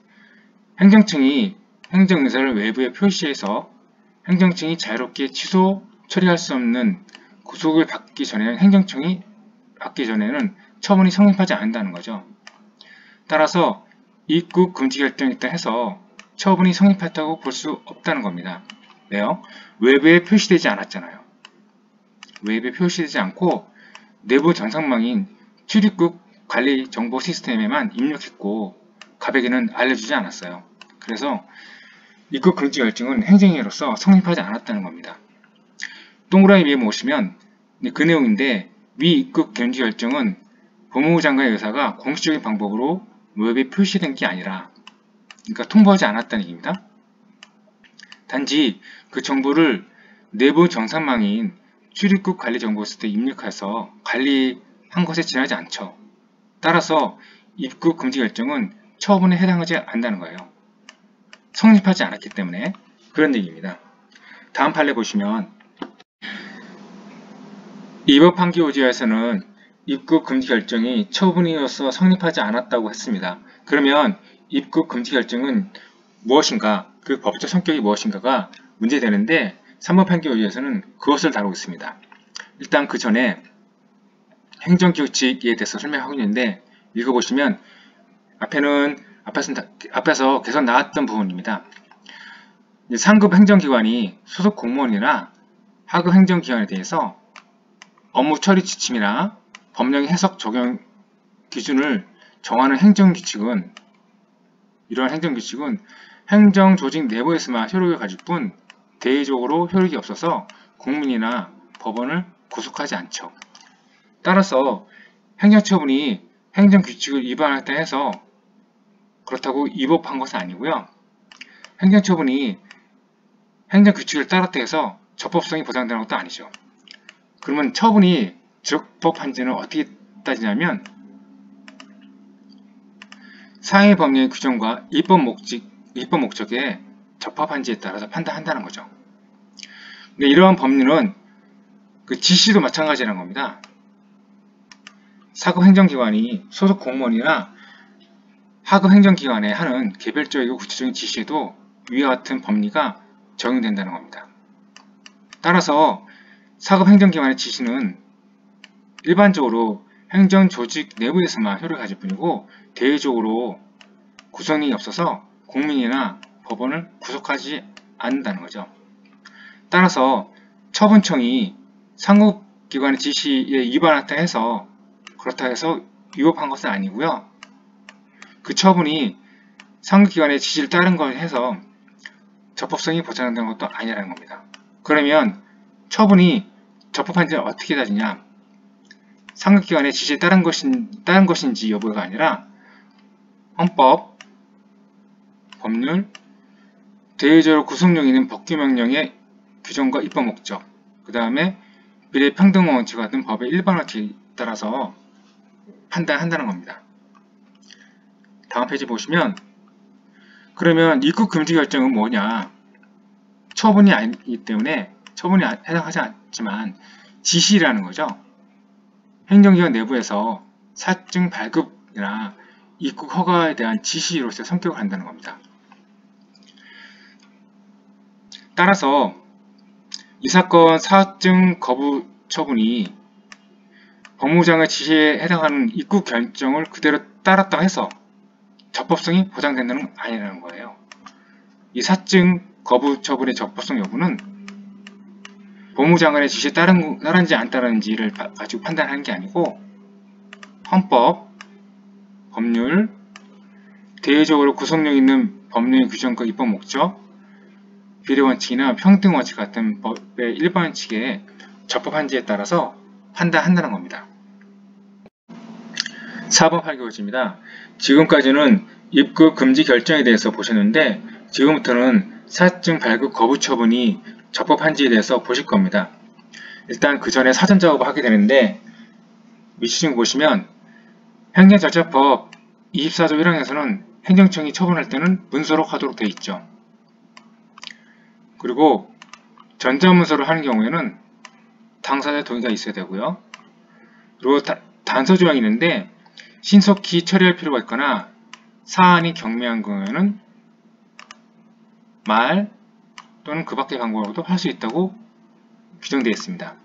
행정청이 행정의사를 외부에 표시해서 행정청이 자유롭게 취소, 처리할 수 없는 구속을 받기 전에는 행정청이 받기 전에는 처분이 성립하지 않는다는 거죠. 따라서 입국 금지 결정이 있다 해서 처분이 성립했다고 볼 수 없다는 겁니다. 왜요? 외부에 표시되지 않았잖아요. 외부에 표시되지 않고 내부 전산망인 출입국 관리 정보 시스템에만 입력했고 갑에게는 알려주지 않았어요. 그래서 입국 금지 결정은 행정위로서 성립하지 않았다는 겁니다. 동그라미 위에 보시면 그 내용인데 위 입국 금지 결정은 법무부 장관의 의사가 공식적인 방법으로 외부에 표시된 게 아니라 그러니까 통보하지 않았다는 얘기입니다. 단지 그 정보를 내부 전산망인 출입국 관리 정보 시스템에 입력해서 관리한 것에 지나지 않죠. 따라서 입국 금지 결정은 처분에 해당하지 않는다는 거예요. 성립하지 않았기 때문에 그런 얘기입니다. 다음 판례 보시면 이번 판기 오지에서는 입국 금지 결정이 처분이어서 성립하지 않았다고 했습니다. 그러면 입국 금지 결정은 무엇인가, 그 법적 성격이 무엇인가가 문제되는데 3번 판기 오지에서는 그것을 다루고 있습니다. 일단 그 전에 행정규칙에 대해서 설명하고 있는데 읽어보시면 앞에서 계속 나왔던 부분입니다. 상급 행정기관이 소속 공무원이나 하급 행정기관에 대해서 업무 처리 지침이나 법령 해석 적용 기준을 정하는 행정규칙은 이러한 행정규칙은 행정조직 내부에서만 효력을 가질 뿐 대외적으로 효력이 없어서 국민이나 법원을 구속하지 않죠. 따라서 행정처분이 행정규칙을 위반했다 해서 그렇다고 위법한 것은 아니고요. 행정처분이 행정규칙을 따랐다 해서 적법성이 보장되는 것도 아니죠. 그러면 처분이 적법한지는 어떻게 따지냐면 사회 법령의 규정과 입법 목적에 적합한지에 따라서 판단한다는 거죠. 근데 이러한 법률은 그 지시도 마찬가지라는 겁니다. 사급 행정기관이 소속 공무원이나 하급 행정기관에 하는 개별적이고 구체적인 지시에도 위와 같은 법리가 적용된다는 겁니다. 따라서 사급 행정기관의 지시는 일반적으로 행정조직 내부에서만 효력을 가질 뿐이고 대외적으로 구성력이 없어서 국민이나 법원을 구속하지 않는다는 거죠. 따라서 처분청이 상급기관의 지시에 위반했다 해서 그렇다 해서 위법한 것은 아니고요. 그 처분이 상급기관의 지시를 따른 것 해서 적법성이 보장되는 것도 아니라는 겁니다. 그러면 처분이 적법한지는 어떻게 따지냐? 상급기관의 지시에 따른 것인지 여부가 아니라 헌법, 법률, 대외적으로 구속력 있는 법규명령의 규정과 입법 목적, 그 다음에 비례평등 원칙 같은 법의 일반화에 따라서 판단한다는 겁니다. 다음 페이지 보시면 그러면 입국 금지 결정은 뭐냐? 처분이 아니기 때문에 처분이 해당하지 않지만 지시라는 거죠. 행정기관 내부에서 사증 발급이나 입국 허가에 대한 지시로서 성격을 한다는 겁니다. 따라서 이 사건 사증 거부 처분이 법무부장의 지시에 해당하는 입국 결정을 그대로 따랐다고 해서 적법성이 보장된다는 건 아니라는 거예요. 이 사증 거부 처분의 적법성 여부는 법무장관의 지시에 따른지 안 따른지를 가지고 판단하는 게 아니고 헌법, 법률, 대외적으로 구속력 있는 법령의 규정과 입법 목적, 비례원칙이나 평등원칙 같은 법의 일반원칙에 적법한지에 따라서 판단한다는 겁니다. 4번 8교시입니다. 지금까지는 입국 금지 결정에 대해서 보셨는데 지금부터는 사증 발급 거부 처분이 적법한지에 대해서 보실 겁니다. 일단 그 전에 사전 작업을 하게 되는데 위치증 보시면 행정절차법 24조 1항에서는 행정청이 처분할 때는 문서로 하도록 되어 있죠. 그리고 전자문서로 하는 경우에는 당사자의 동의가 있어야 되고요. 그리고 단서 조항이 있는데 신속히 처리할 필요가 있거나 사안이 경미한 경우에는 말 또는 그 밖의 방법으로도 할 수 있다고 규정되어 있습니다.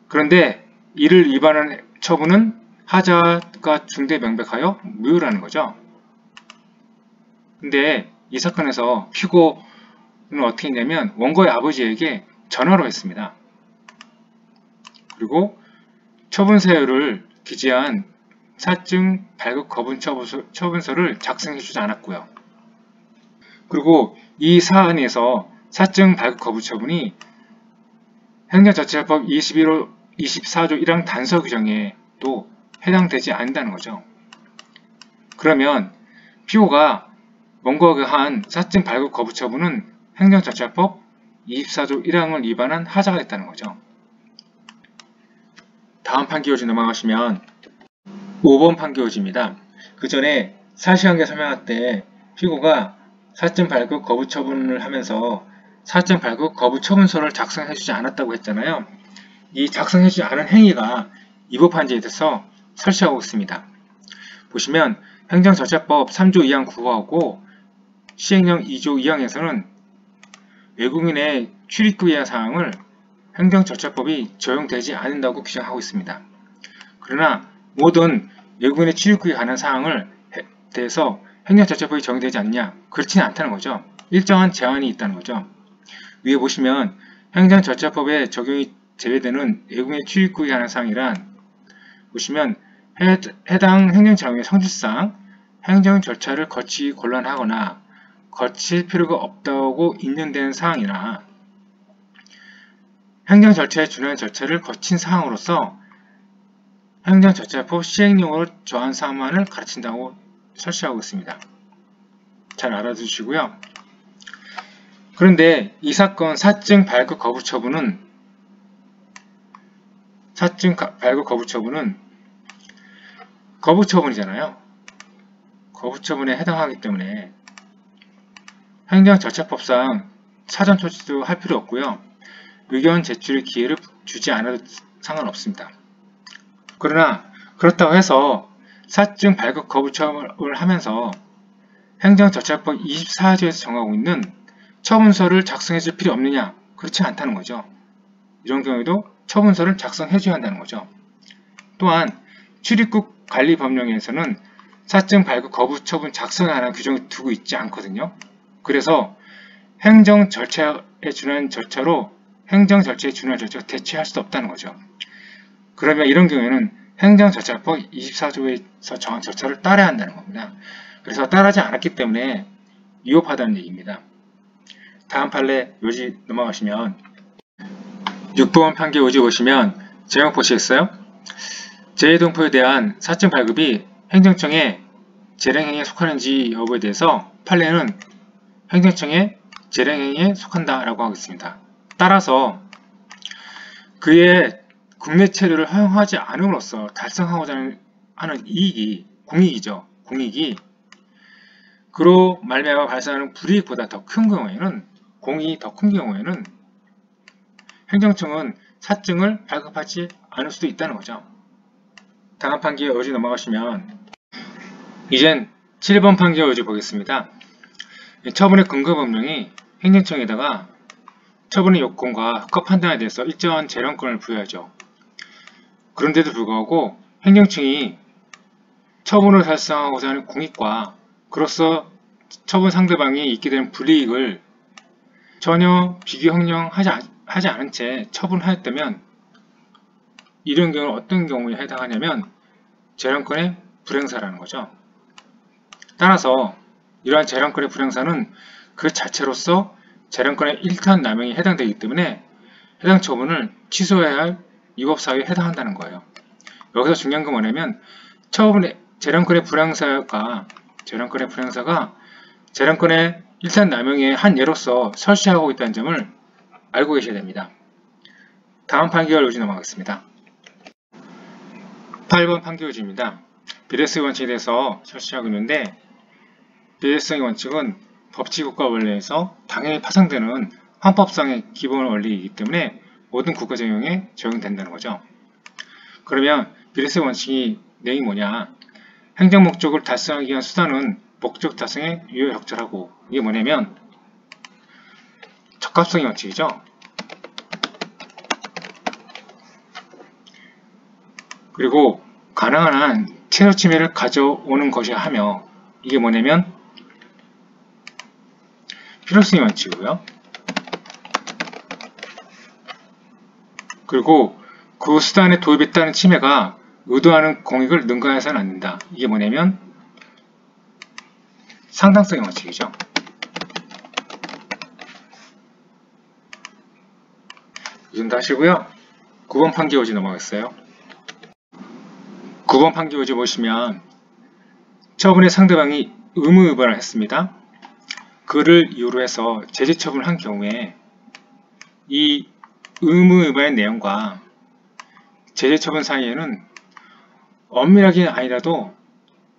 그런데 이를 위반한 처분은 하자가 중대 명백하여 무효라는 거죠. 근데 이 사건에서 피고는 어떻게 했냐면 원고의 아버지에게 전화로 했습니다. 그리고 처분 사유를 기재한 사증 발급 거부 처분서를 작성해주지 않았고요. 그리고 이 사안에서 사증 발급 거부 처분이 행정자치법 24조 1항 단서 규정에 또 해당되지 않는다는 거죠. 그러면 피고가 원고가 한 사증 발급 거부 처분은 행정자치법 24조 1항을 위반한 하자가 됐다는 거죠. 다음 판결지 넘어가시면 5번 판결지입니다. 그 전에 사실관계 설명할 때 피고가 사증 발급 거부 처분을 하면서 사증 발급 거부 처분서를 작성해주지 않았다고 했잖아요. 이 작성해주지 않은 행위가 위법한지에 대해서 설치하고 있습니다. 보시면 행정절차법 3조 2항 9호하고 시행령 2조 2항에서는 외국인의 출입국에 대한 사항을 행정절차법이 적용되지 않는다고 규정하고 있습니다. 그러나 모든 외국인의 출입국에 관한 사항을 대해서 행정절차법이 적용되지 않냐? 그렇지는 않다는 거죠. 일정한 제한이 있다는 거죠. 위에 보시면 행정절차법에 적용이 제외되는 외국인의 출입국에 관한 사항이란 보시면 해당 행정장의 성질상 행정절차를 거치기 곤란하거나 거칠 필요가 없다고 인정되는 사항이나 행정절차에 준하는 절차를 거친 사항으로서 행정절차법 시행령으로 저한 사항만을 가르친다고 설치하고 있습니다. 잘 알아두시고요. 그런데 이 사건 사증 발급 거부 처분은 거부처분이잖아요. 거부처분에 해당하기 때문에 행정절차법상 사전 조치도 할 필요 없고요. 의견 제출의 기회를 주지 않아도 상관없습니다. 그러나 그렇다고 해서 사증 발급 거부 처분을 하면서 행정절차법 24조에서 정하고 있는 처분서를 작성해 줄 필요 없느냐? 그렇지 않다는 거죠. 이런 경우에도 처분서를 작성해 줘야 한다는 거죠. 또한 출입국 관리법령에서는 사증 발급 거부 처분 작성에 관한 규정을 두고 있지 않거든요. 그래서 행정절차에 준하는 절차로 행정절차에 준하는 절차가 대체할 수 없다는 거죠. 그러면 이런 경우에는 행정절차법 24조에서 정한 절차를 따라야 한다는 겁니다. 그래서 따르지 않았기 때문에 위법하다는 얘기입니다. 다음 판례 요지 넘어가시면 6번 판결 요지 보시면 제목 보시겠어요? 재해동포에 대한 사증 발급이 행정청의 재량행위에 속하는지 여부에 대해서 판례는 행정청의 재량행위에 속한다라고 하겠습니다. 따라서 그의 국내 체류를 허용하지 않음으로써 달성하고자 하는 이익이 공익이죠. 공익이 그로 말미암아 발생하는 불이익보다 더 큰 경우에는 공익이 더 큰 경우에는 행정청은 사증을 발급하지 않을 수도 있다는 거죠. 다음 판결 요지 넘어가시면 이젠 7번 판결 요지 보겠습니다. 처분의 근거법령이 행정청에다가 처분의 요건과 합법 판단에 대해서 일정한 재량권을 부여하죠. 그런데도 불구하고 행정청이 처분을 달성하고자 하는 공익과 그로써 처분 상대방이 있게 되는 불이익을 전혀 비교 형량하지 않은 채 처분하였다면 이런 경우는 어떤 경우에 해당하냐면 재량권의 불행사라는 거죠. 따라서 이러한 재량권의 불행사는 그 자체로서 재량권의 일탄 남용에 해당되기 때문에 해당 처분을 취소해야 할 위법사유에 해당한다는 거예요. 여기서 중요한 건 뭐냐면 재량권의 불행사가 재량권의 일탄 남용의 한 예로서 설치하고 있다는 점을 알고 계셔야 됩니다. 다음 판결 요지 넘어가겠습니다. 8번 판결 요지입니다. 비례성의 원칙에 대해서 설치하고 있는데, 비례성의 원칙은 법치국가 원리에서 당연히 파생되는 헌법상의 기본 원리이기 때문에 모든 국가 적용에 적용된다는 거죠. 그러면 비례성의 원칙이 내용이 뭐냐? 행정 목적을 달성하기 위한 수단은 목적 달성에 유효적절하고, 이게 뭐냐면 적합성의 원칙이죠. 그리고 가능한 한 최소 침해를 가져오는 것이야 하며, 이게 뭐냐면 필요성의 원칙이고요. 그리고 그 수단에 도입에 따른 침해가 의도하는 공익을 능가해서는 안 된다. 이게 뭐냐면 상당성의 원칙이죠. 이 정도 하시고요. 9번 판결 요지 넘어가겠어요. 9번 판결 요지 보시면 처분의 상대방이 의무 위반을 했습니다. 그를 이유로 해서 제재 처분을 한 경우에 이 의무 위반의 내용과 제재 처분 사이에는 엄밀하게는 아니라도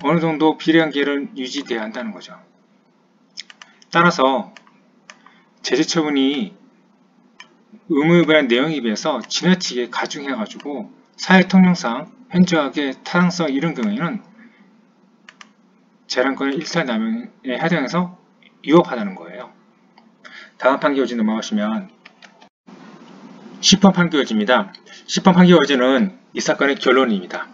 어느 정도 비례관계를 유지돼야 한다는 거죠. 따라서 제재 처분이 의무 위반의 내용에 비해서 지나치게 가중해가지고 사회 통념상 현저하게 타당성이 이른 경우에는 재량권의 일탈남용에 해당해서 위법하다는 거예요. 다음 판결 요지 넘어가시면 10번 판결 요지입니다. 10번 판결 요지는 이 사건의 결론입니다.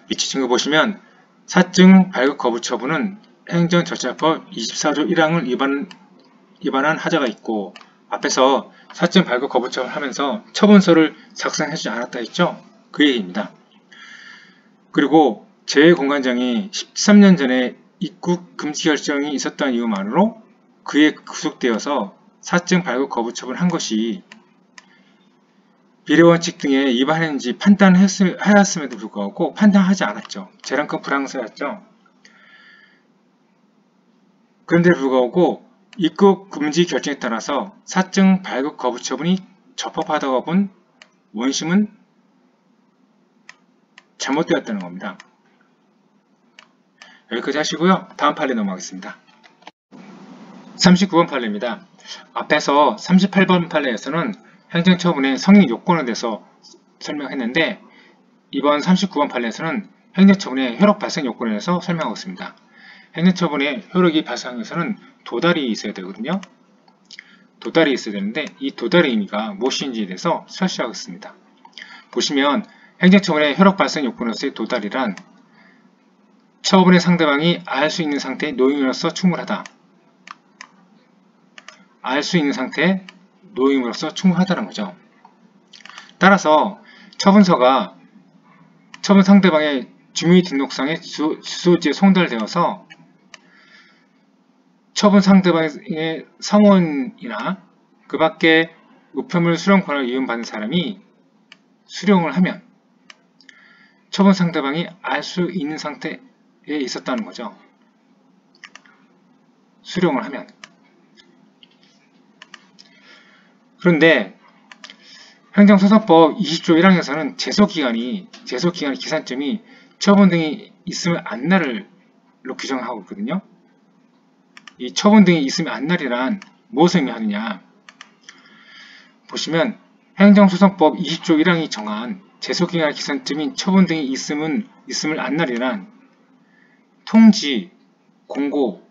위치 증거 보시면 사증 발급 거부 처분은 행정절차법 24조 1항을 위반한 하자가 있고, 앞에서 사증 발급 거부 처분을 하면서 처분서를 작성해주지 않았다 했죠? 그 얘기입니다. 그리고 제 공관장이 13년 전에 입국 금지 결정이 있었다는 이유만으로 그에 구속되어서 사증 발급 거부 처분을 한 것이 비례원칙 등에 위반했는지 판단하였음에도 불구하고 판단하지 않았죠. 재량권 불항사였죠. 그런데도 불구하고 입국 금지 결정에 따라서 사증 발급 거부 처분이 적법하다고 본 원심은 잘못되었다는 겁니다. 여기까지 하시고요. 다음 판례 넘어가겠습니다. 39번 판례입니다. 앞에서 38번 판례에서는 행정처분의 성립 요건에 대해서 설명했는데, 이번 39번 판례에서는 행정처분의 효력 발생 요건에 대해서 설명하고 있습니다. 행정처분의 효력이 발생하기 위해서는 도달이 있어야 되거든요. 도달이 있어야 되는데 이 도달의 의미가 무엇인지에 대해서 설명하겠습니다. 보시면 행정처분의 효력 발생 요건으로서의 도달이란 처분의 상대방이 알 수 있는 상태의 노임으로서 충분하다. 알 수 있는 상태의 노임으로서 충분하다는 거죠. 따라서 처분서가 처분 상대방의 주민등록상의 주소지에 송달되어서 처분 상대방의 성원이나 그 밖에 우편물 수령 권한을 이용받는 사람이 수령을 하면 처분 상대방이 알 수 있는 상태에 있었다는 거죠. 수령을 하면. 그런데 행정소송법 20조 1항에서는 제소기간의 기산점이 처분 등이 있으면 안날로 규정하고 있거든요. 이 처분 등이 있으면 안날이란 무엇을 의미하느냐? 보시면 행정소송법 20조 1항이 정한 제소기간의 기산점인 처분 등이 있음을 안날이란 통지, 공고,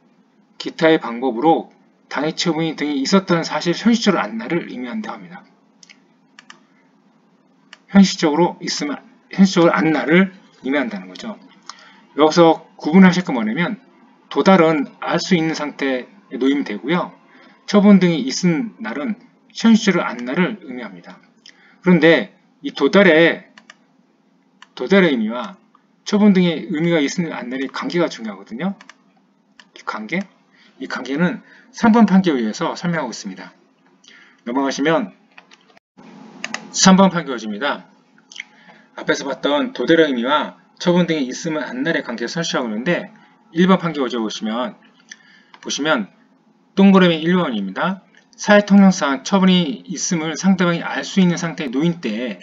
기타의 방법으로 당해 처분이 등이 있었다는 사실 현실적으로 안날을 의미한다고 합니다. 현실적으로 안날을 의미한다는 거죠. 여기서 구분하실 건 뭐냐면 도달은 알 수 있는 상태에 놓이면 되고요. 처분 등이 있은 날은 현실적으로 안날을 의미합니다. 그런데 이 도달의 의미와 처분 등의 의미가 있는 안날의 관계가 중요하거든요. 이 관계는 3번 판결에 의해서 설명하고 있습니다. 넘어가시면 3번 판결입니다. 앞에서 봤던 도달의 의미와 처분 등이 있으면 안날의 관계를 설치하고 있는데 1번 판결 보시면 동그라미 1번입니다. 사회 통념상 처분이 있음을 상대방이 알 수 있는 상태에 놓인 때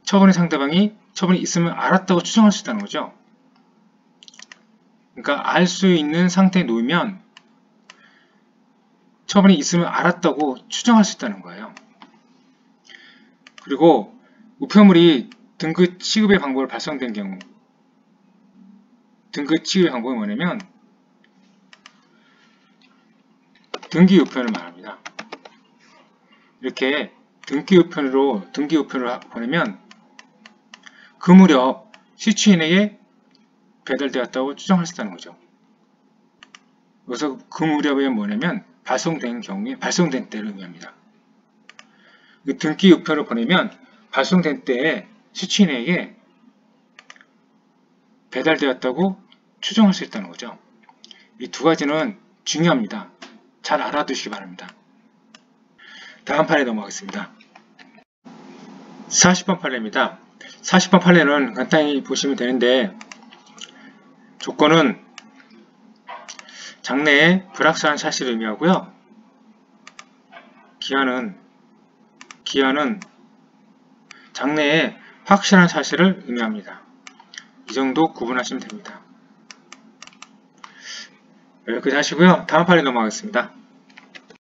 상대방이 처분이 있음을 알았다고 추정할 수 있다는 거죠. 그러니까 알 수 있는 상태에 놓이면 처분이 있음을 알았다고 추정할 수 있다는 거예요. 그리고 우편물이 등급 취급의 방법을 발송된 경우, 등급 취급의 방법이 뭐냐면 등기 우편을 말합니다. 이렇게 등기 우편으로 보내면 그 무렵 시추인에게 배달되었다고 추정할 수 있다는 거죠. 그래서 그 무렵이 뭐냐면 발송된 경우에 발송된 때를 의미합니다. 등기 우편을 보내면 발송된 때에 시추인에게 배달되었다고 추정할 수 있다는 거죠. 이 두 가지는 중요합니다. 잘 알아두시기 바랍니다. 다음 판에 넘어가겠습니다. 40번 판례입니다. 40번 판례는 간단히 보시면 되는데 조건은 장래에 불확실한 사실을 의미하고요. 기한은 장래에 확실한 사실을 의미합니다. 이 정도 구분하시면 됩니다. 여기까지 하시고요. 다음 판에 넘어가겠습니다.